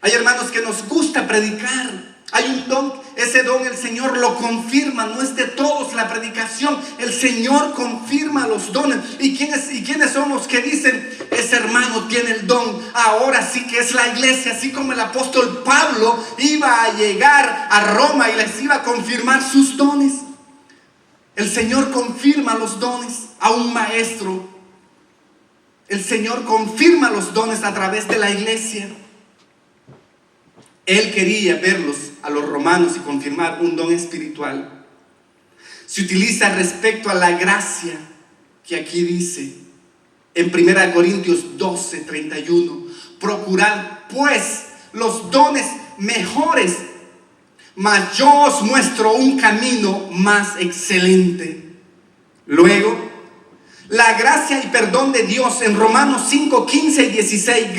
Hay hermanos que nos gusta predicar, hay un don, ese don el Señor lo confirma, no es de todos la predicación, el Señor confirma los dones. ¿Y quiénes son los que dicen, ese hermano tiene el don? Ahora sí que es la iglesia, así como el apóstol Pablo iba a llegar a Roma y les iba a confirmar sus dones. El Señor confirma los dones a un maestro. El Señor confirma los dones a través de la iglesia. Él quería verlos a los romanos y confirmar un don espiritual. Se utiliza respecto a la gracia que aquí dice en 1 Corintios 12:31. Procurad pues los dones mejores, mas yo os muestro un camino más excelente. Luego, la gracia y perdón de Dios en Romanos 5:15 y 16.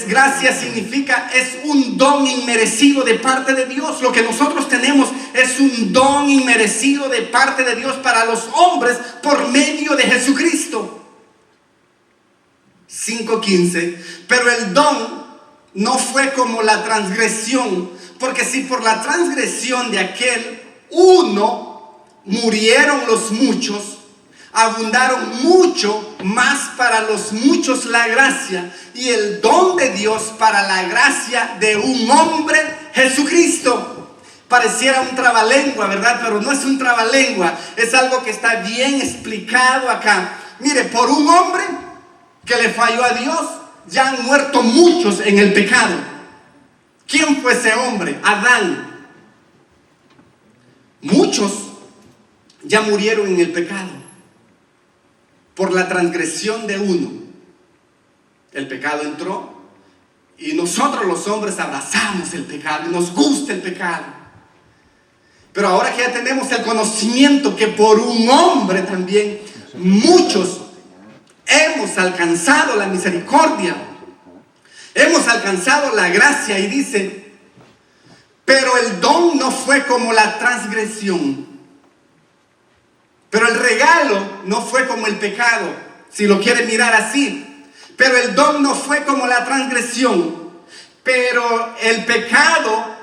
Gracia significa, es un don inmerecido de parte de Dios. Lo que nosotros tenemos es un don inmerecido de parte de Dios para los hombres por medio de Jesucristo. 5:15. Pero el don no fue como la transgresión, porque si por la transgresión de aquel uno murieron los muchos, abundaron mucho más para los muchos la gracia y el don de Dios para la gracia de un hombre, Jesucristo. Pareciera un trabalengua, ¿verdad? Pero no es un trabalengua, es algo que está bien explicado acá. Mire, por un hombre que le falló a Dios, ya han muerto muchos en el pecado. ¿Quién fue ese hombre? Adán. Muchos ya murieron en el pecado. Por la transgresión de uno, el pecado entró y nosotros los hombres abrazamos el pecado y nos gusta el pecado. Pero ahora que ya tenemos el conocimiento que por un hombre también muchos hemos alcanzado la misericordia, hemos alcanzado la gracia, y dice, pero el don no fue como la transgresión. Pero el regalo no fue como el pecado, si lo quiere mirar así. Pero el don no fue como la transgresión. Pero el pecado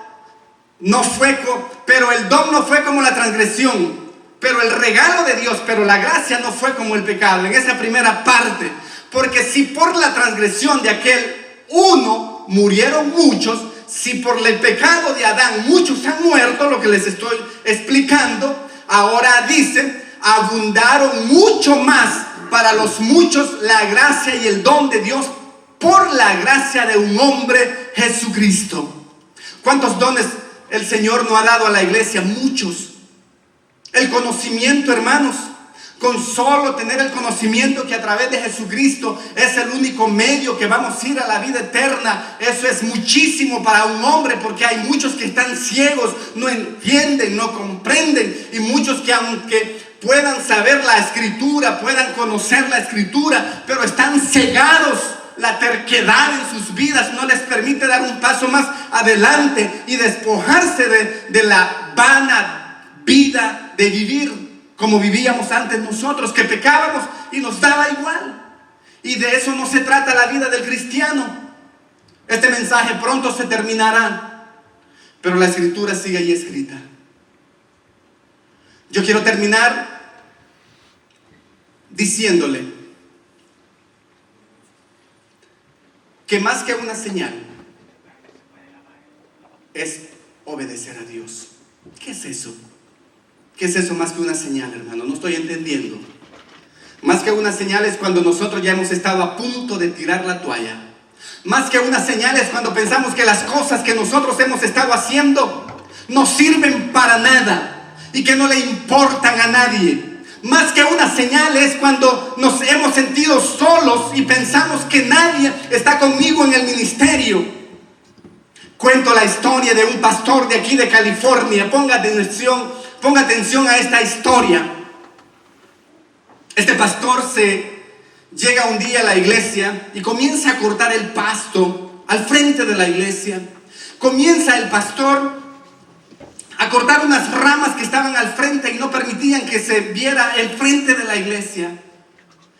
no fue pero el don no fue como la transgresión. Pero el regalo de Dios, pero la gracia no fue como el pecado. En esa primera parte. Porque si por la transgresión de aquel uno murieron muchos, si por el pecado de Adán muchos han muerto, lo que les estoy explicando, ahora dice, abundaron mucho más para los muchos la gracia y el don de Dios por la gracia de un hombre, Jesucristo. ¿Cuántos dones el Señor nos ha dado a la iglesia? Muchos. El conocimiento, hermanos, con solo tener el conocimiento que a través de Jesucristo es el único medio que vamos a ir a la vida eterna, eso es muchísimo para un hombre, porque hay muchos que están ciegos, no entienden, no comprenden, y muchos que aunque puedan saber la escritura, puedan conocer la escritura, pero están cegados. La terquedad en sus vidas no les permite dar un paso más adelante y despojarse de la vana vida de vivir como vivíamos antes nosotros, que pecábamos y nos daba igual. Y de eso no se trata la vida del cristiano. Este mensaje pronto se terminará, pero la escritura sigue ahí escrita. Yo quiero terminar diciéndole que más que una señal es obedecer a Dios. ¿Qué es eso? ¿Qué es eso más que una señal, hermano? No estoy entendiendo. Más que una señal es cuando nosotros ya hemos estado a punto de tirar la toalla. Más que una señal es cuando pensamos que las cosas que nosotros hemos estado haciendo no sirven para nada y que no le importan a nadie. Más que una señal es cuando nos hemos sentido solos y pensamos que nadie está conmigo en el ministerio. Cuento la historia de un pastor de aquí de California. Ponga atención a esta historia. Este pastor llega un día a la iglesia y comienza a cortar el pasto al frente de la iglesia. Comienza el pastor a cortar unas ramas que estaban al frente y no permitían que se viera el frente de la iglesia.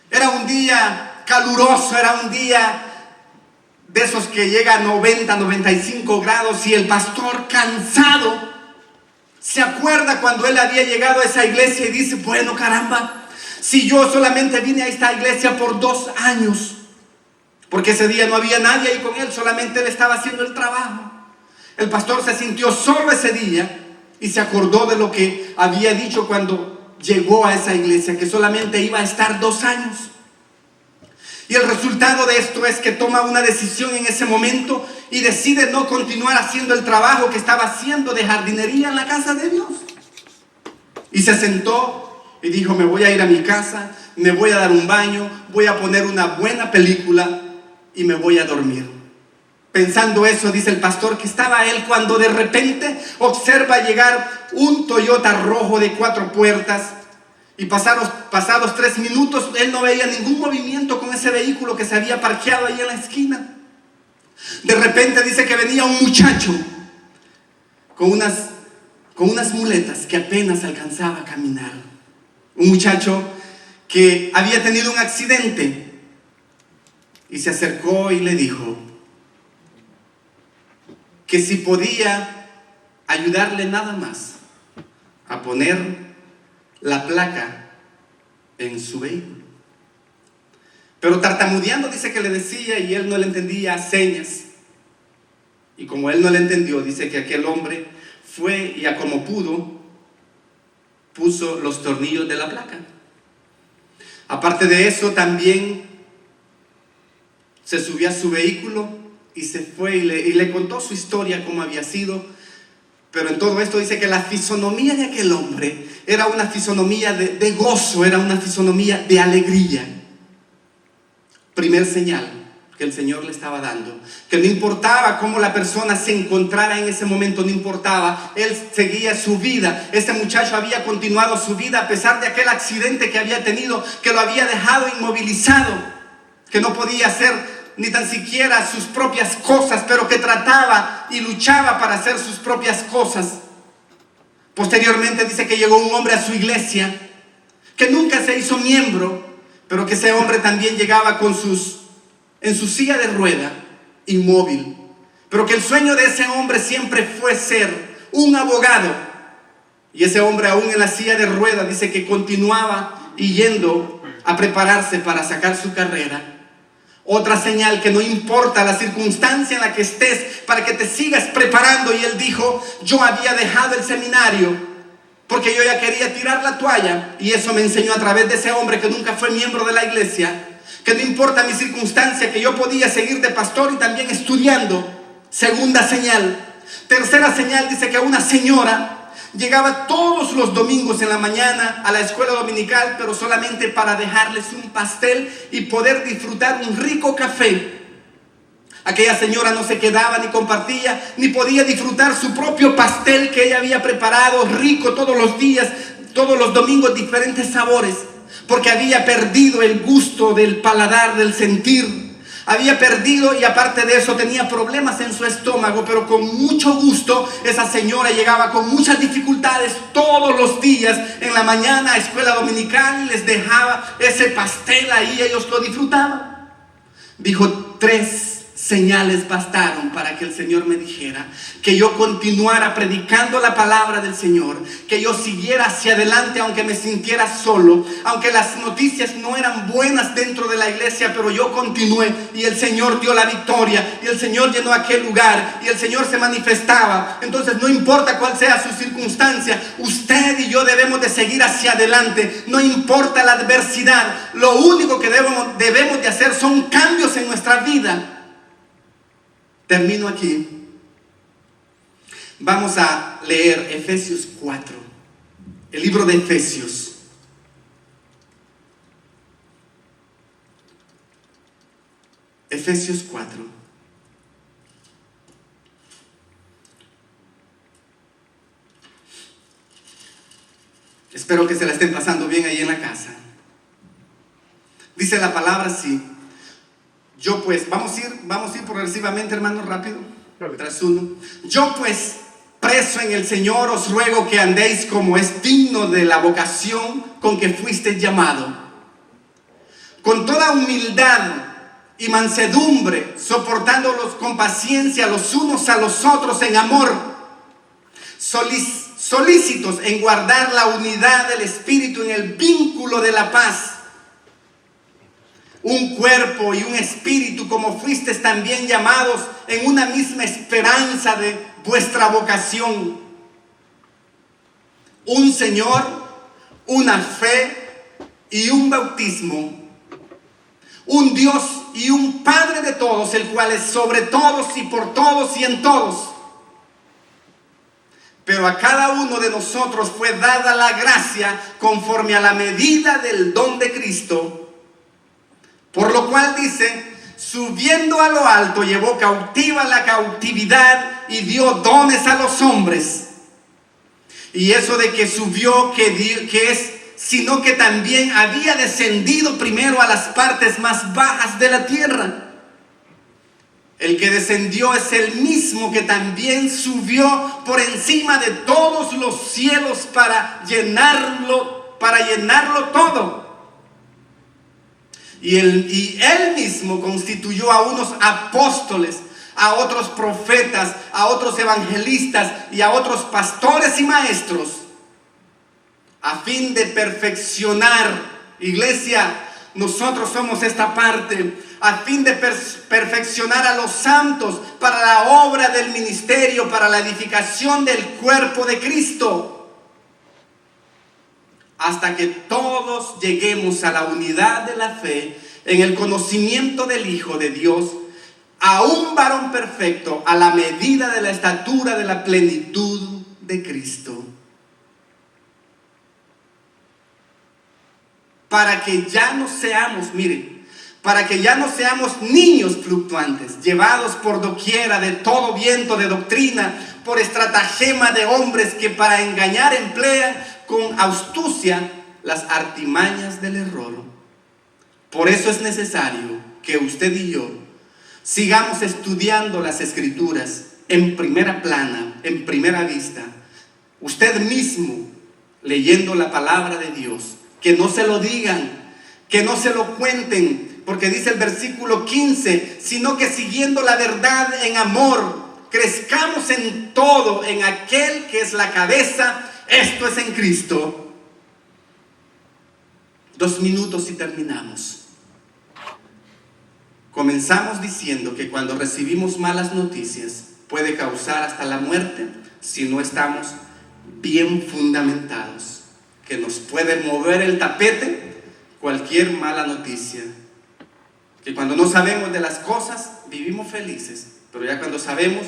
Era un día caluroso, era un día de esos que llega a 90, 95 grados, y el pastor, cansado, se acuerda cuando él había llegado a esa iglesia y dice: bueno, caramba, si yo solamente vine a esta iglesia por 2 años, porque ese día no había nadie ahí con él, solamente él estaba haciendo el trabajo. El pastor se sintió solo ese día y se acordó de lo que había dicho cuando llegó a esa iglesia, que solamente iba a estar 2 años. Y el resultado de esto es que toma una decisión en ese momento y decide no continuar haciendo el trabajo que estaba haciendo de jardinería en la casa de Dios. Y se sentó y dijo: me voy a ir a mi casa, me voy a dar un baño, voy a poner una buena película y me voy a dormir. Pensando eso, dice el pastor, que estaba él cuando de repente observa llegar un Toyota rojo de 4 puertas. Y pasados 3 minutos, él no veía ningún movimiento con ese vehículo que se había parqueado ahí en la esquina. De repente dice que venía un muchacho con unas muletas que apenas alcanzaba a caminar. Un muchacho que había tenido un accidente y se acercó y le dijo que si podía ayudarle nada más a poner la placa en su vehículo. Pero tartamudeando, dice que le decía, y él no le entendía señas. Y como él no le entendió, dice que aquel hombre fue y a como pudo puso los tornillos de la placa. Aparte de eso, también se subió a su vehículo y se fue y le contó su historia, cómo había sido. Pero en todo esto dice que la fisonomía de aquel hombre era una fisonomía de gozo, era una fisonomía de alegría. Primer señal que el Señor le estaba dando, que no importaba cómo la persona se encontrara en ese momento, no importaba, él seguía su vida. Este muchacho había continuado su vida a pesar de aquel accidente que había tenido, que lo había dejado inmovilizado, que no podía hacer ni tan siquiera sus propias cosas, pero que trataba y luchaba para hacer sus propias cosas. Posteriormente dice que llegó un hombre a su iglesia, que nunca se hizo miembro, pero que ese hombre también llegaba en su silla de rueda, inmóvil. Pero que el sueño de ese hombre siempre fue ser un abogado. Y ese hombre, aún en la silla de rueda, dice que continuaba yendo a prepararse para sacar su carrera. Otra señal, que no importa la circunstancia en la que estés, para que te sigas preparando. Y él dijo: yo había dejado el seminario porque yo ya quería tirar la toalla. Y eso me enseñó a través de ese hombre que nunca fue miembro de la iglesia, que no importa mi circunstancia, que yo podía seguir de pastor y también estudiando. Segunda señal. Tercera señal, dice que una señora llegaba todos los domingos en la mañana a la escuela dominical, pero solamente para dejarles un pastel y poder disfrutar un rico café. Aquella señora no se quedaba ni compartía, ni podía disfrutar su propio pastel que ella había preparado, rico todos los días, todos los domingos, diferentes sabores, porque había perdido el gusto del paladar, del sentir. Había perdido, y aparte de eso tenía problemas en su estómago, pero con mucho gusto esa señora llegaba con muchas dificultades todos los días en la mañana a escuela dominical y les dejaba ese pastel ahí, ellos lo disfrutaban. Dijo 3 señales bastaron para que el Señor me dijera que yo continuara predicando la palabra del Señor, que yo siguiera hacia adelante aunque me sintiera solo, aunque las noticias no eran buenas dentro de la iglesia, pero yo continué y el Señor dio la victoria y el Señor llenó aquel lugar y el Señor se manifestaba. Entonces no importa cuál sea su circunstancia, usted y yo debemos de seguir hacia adelante, no importa la adversidad. Lo único que debemos de hacer son cambios en nuestra vida. Termino aquí. Vamos a leer Efesios 4, el libro de Efesios. Efesios 4. Espero que se la estén pasando bien ahí en la casa. Dice la palabra así. Yo pues, vamos a ir progresivamente, hermanos, rápido. Tras uno. Yo pues, preso en el Señor, os ruego que andéis como es digno de la vocación con que fuisteis llamado, con toda humildad y mansedumbre, soportándolos con paciencia los unos a los otros en amor, solícitos en guardar la unidad del Espíritu en el vínculo de la paz. Un cuerpo y un espíritu, como fuisteis también llamados en una misma esperanza de vuestra vocación. Un Señor, una fe y un bautismo. Un Dios y un Padre de todos, el cual es sobre todos y por todos y en todos. Pero a cada uno de nosotros fue dada la gracia conforme a la medida del don de Cristo. Por lo cual dice, subiendo a lo alto, llevó cautiva la cautividad y dio dones a los hombres. Y eso de que subió, que es, sino que también había descendido primero a las partes más bajas de la tierra. El que descendió es el mismo que también subió por encima de todos los cielos para llenarlo todo. Y él mismo constituyó a unos apóstoles, a otros profetas, a otros evangelistas y a otros pastores y maestros, a fin de perfeccionar, iglesia, nosotros somos esta parte, a fin de perfeccionar a los santos para la obra del ministerio, para la edificación del cuerpo de Cristo, hasta que todos lleguemos a la unidad de la fe, en el conocimiento del Hijo de Dios, a un varón perfecto, a la medida de la estatura de la plenitud de Cristo. Para que ya no seamos, para que ya no seamos niños fluctuantes, llevados por doquiera de todo viento de doctrina, por estratagema de hombres que para engañar emplean con astucia las artimañas del error. Por eso es necesario que usted y yo sigamos estudiando las Escrituras en primera plana, en primera vista. Usted mismo leyendo la palabra de Dios, que no se lo digan, que no se lo cuenten, porque dice el versículo 15, sino que siguiendo la verdad en amor, crezcamos en todo en aquel que es la cabeza, esto es en Cristo. 2 minutos y terminamos. Comenzamos diciendo que cuando recibimos malas noticias puede causar hasta la muerte si no estamos bien fundamentados, que nos puede mover el tapete cualquier mala noticia, que cuando no sabemos de las cosas vivimos felices, pero ya cuando sabemos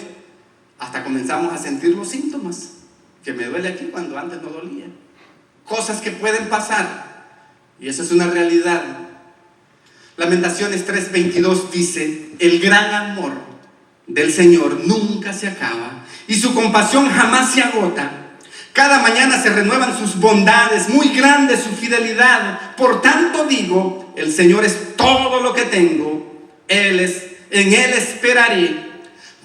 hasta comenzamos a sentir los síntomas, que me duele aquí cuando antes no dolía, cosas que pueden pasar, y eso es una realidad. Lamentaciones 3:22 dice, el gran amor del Señor nunca se acaba y su compasión jamás se agota. Cada mañana se renuevan sus bondades, muy grande su fidelidad. Por tanto digo, el Señor es todo lo que tengo, en Él esperaré.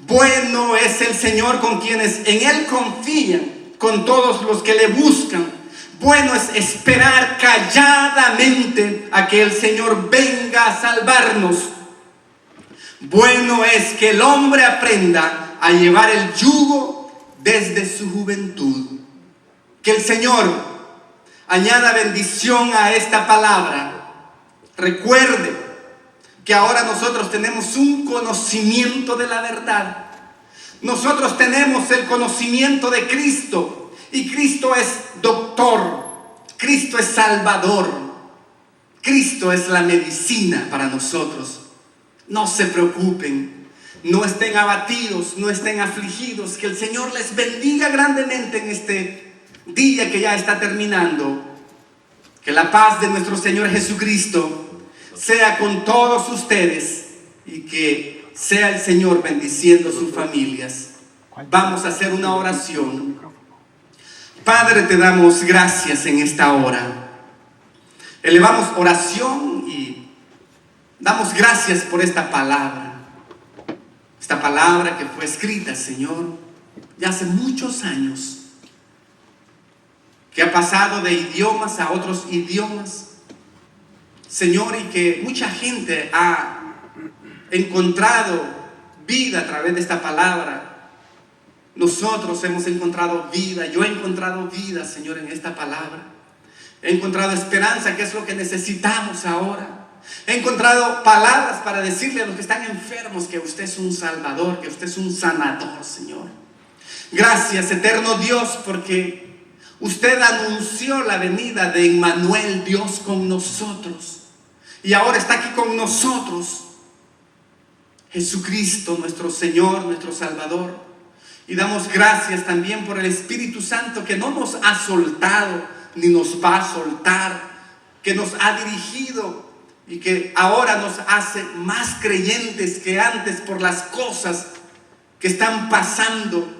Bueno es el Señor con quienes en Él confían, con todos los que le buscan. Bueno es esperar calladamente a que el Señor venga a salvarnos. Bueno es que el hombre aprenda a llevar el yugo desde su juventud. Que el Señor añada bendición a esta palabra. Recuerde que ahora nosotros tenemos un conocimiento de la verdad. Nosotros tenemos el conocimiento de Cristo. Y Cristo es doctor. Cristo es salvador. Cristo es la medicina para nosotros. No se preocupen. No estén abatidos, no estén afligidos. Que el Señor les bendiga grandemente en este día que ya está terminando. Que la paz de nuestro Señor Jesucristo sea con todos ustedes y que sea el Señor bendiciendo sus familias. Vamos a hacer una oración. Padre, te damos gracias en esta hora. Elevamos oración y damos gracias por esta palabra. Esta palabra que fue escrita, Señor, ya hace muchos años, que ha pasado de idiomas a otros idiomas, Señor, y que mucha gente ha encontrado vida a través de esta palabra. Nosotros hemos encontrado vida, yo he encontrado vida, Señor, en esta palabra. He encontrado esperanza, que es lo que necesitamos ahora. He encontrado palabras para decirle a los que están enfermos que usted es un salvador, que usted es un sanador, Señor. Gracias, eterno Dios, porque usted anunció la venida de Emmanuel, Dios con nosotros. Y ahora está aquí con nosotros Jesucristo, nuestro Señor, nuestro Salvador. Y damos gracias también por el Espíritu Santo que no nos ha soltado ni nos va a soltar, que nos ha dirigido y que ahora nos hace más creyentes que antes por las cosas que están pasando.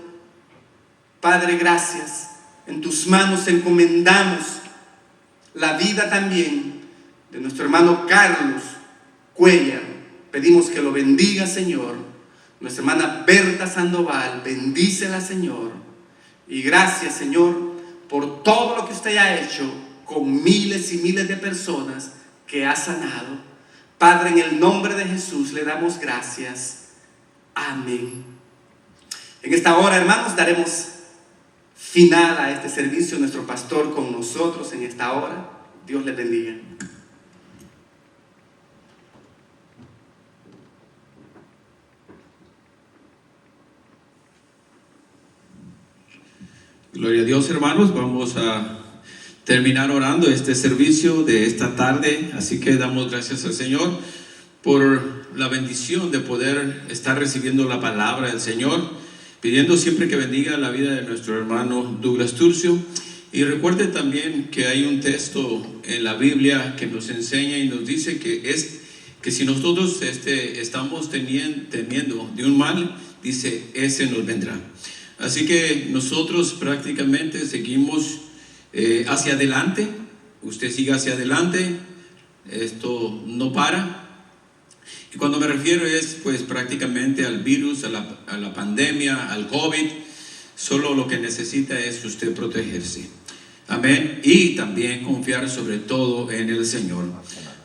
Padre, gracias. En tus manos encomendamos la vida también de nuestro hermano Carlos Cuellar. Pedimos que lo bendiga, Señor. Nuestra hermana Berta Sandoval, bendícela, Señor. Y gracias, Señor, por todo lo que usted ha hecho con miles y miles de personas que ha sanado. Padre, en el nombre de Jesús le damos gracias. Amén. En esta hora, hermanos, daremos final a este servicio. Nuestro pastor con nosotros en esta hora. Dios les bendiga. Gloria a Dios, hermanos. Vamos a terminar orando este servicio de esta tarde. Así que damos gracias al Señor por la bendición de poder estar recibiendo la palabra del Señor, pidiendo siempre que bendiga la vida de nuestro hermano Douglas Turcio. Y recuerde también que hay un texto en la Biblia que nos enseña y nos dice que si nosotros estamos temiendo de un mal, dice, ese nos vendrá. Así que nosotros prácticamente seguimos hacia adelante. Usted siga hacia adelante. Esto no para. Y cuando me refiero es pues prácticamente al virus, a la pandemia, al COVID. Solo lo que necesita es usted protegerse. Amén. Y también confiar sobre todo en el Señor.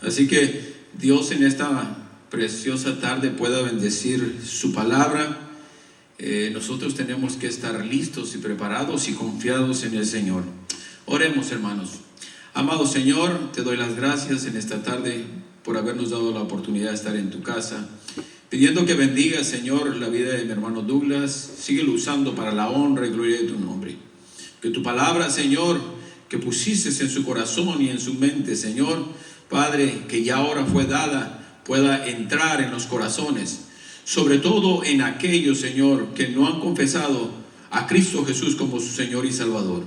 Así que Dios en esta preciosa tarde pueda bendecir su palabra. Nosotros tenemos que estar listos y preparados y confiados en el Señor. Oremos, hermanos. Amado Señor, te doy las gracias en esta tarde por habernos dado la oportunidad de estar en tu casa, pidiendo que bendiga, Señor, la vida de mi hermano Douglas. Síguelo usando para la honra y gloria de tu nombre. Que tu palabra, Señor, que pusiste en su corazón y en su mente, Señor, Padre, que ya ahora fue dada, pueda entrar en los corazones, sobre todo en aquellos, Señor, que no han confesado a Cristo Jesús como su Señor y Salvador.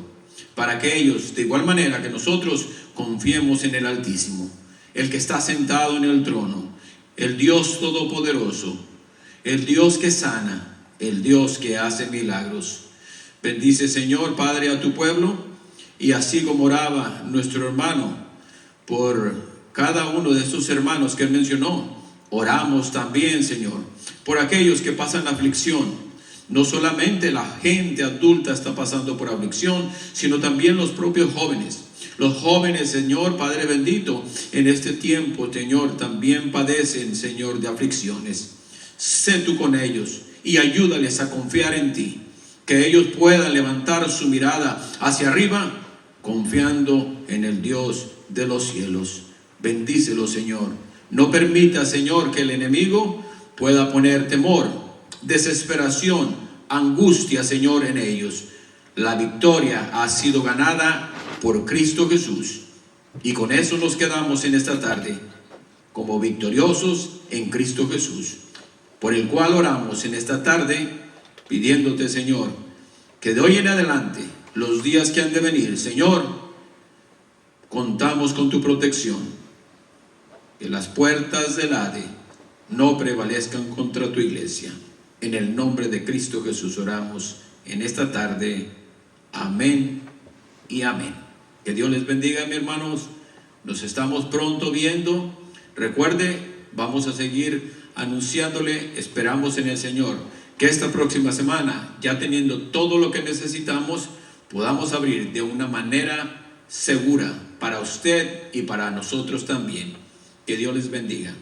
Para que ellos, de igual manera que nosotros, confiemos en el Altísimo, el que está sentado en el trono, el Dios Todopoderoso, el Dios que sana, el Dios que hace milagros. Bendice, Señor, Padre, a tu pueblo, y así como oraba nuestro hermano por cada uno de estos hermanos que él mencionó, oramos también, Señor, por aquellos que pasan aflicción. No solamente la gente adulta está pasando por aflicción, sino también los propios jóvenes. Los jóvenes, Señor, Padre bendito, en este tiempo, Señor, también padecen, Señor, de aflicciones. sé tú con ellos y ayúdales a confiar en ti, que ellos puedan levantar su mirada hacia arriba, confiando en el Dios de los cielos. Bendícelo, Señor. No permita, Señor, que el enemigo pueda poner temor, desesperación, angustia, Señor, en ellos. La victoria ha sido ganada por Cristo Jesús. Y con eso nos quedamos en esta tarde, como victoriosos en Cristo Jesús, por el cual oramos en esta tarde, pidiéndote, Señor, que de hoy en adelante, los días que han de venir, Señor, contamos con tu protección, que las puertas del Hades no prevalezcan contra tu iglesia. En el nombre de Cristo Jesús oramos en esta tarde. Amén y amén. Que Dios les bendiga, mis hermanos. Nos estamos pronto viendo. Recuerde, vamos a seguir anunciándole. Esperamos en el Señor que esta próxima semana, ya teniendo todo lo que necesitamos, podamos abrir de una manera segura para usted y para nosotros también. Que Dios les bendiga.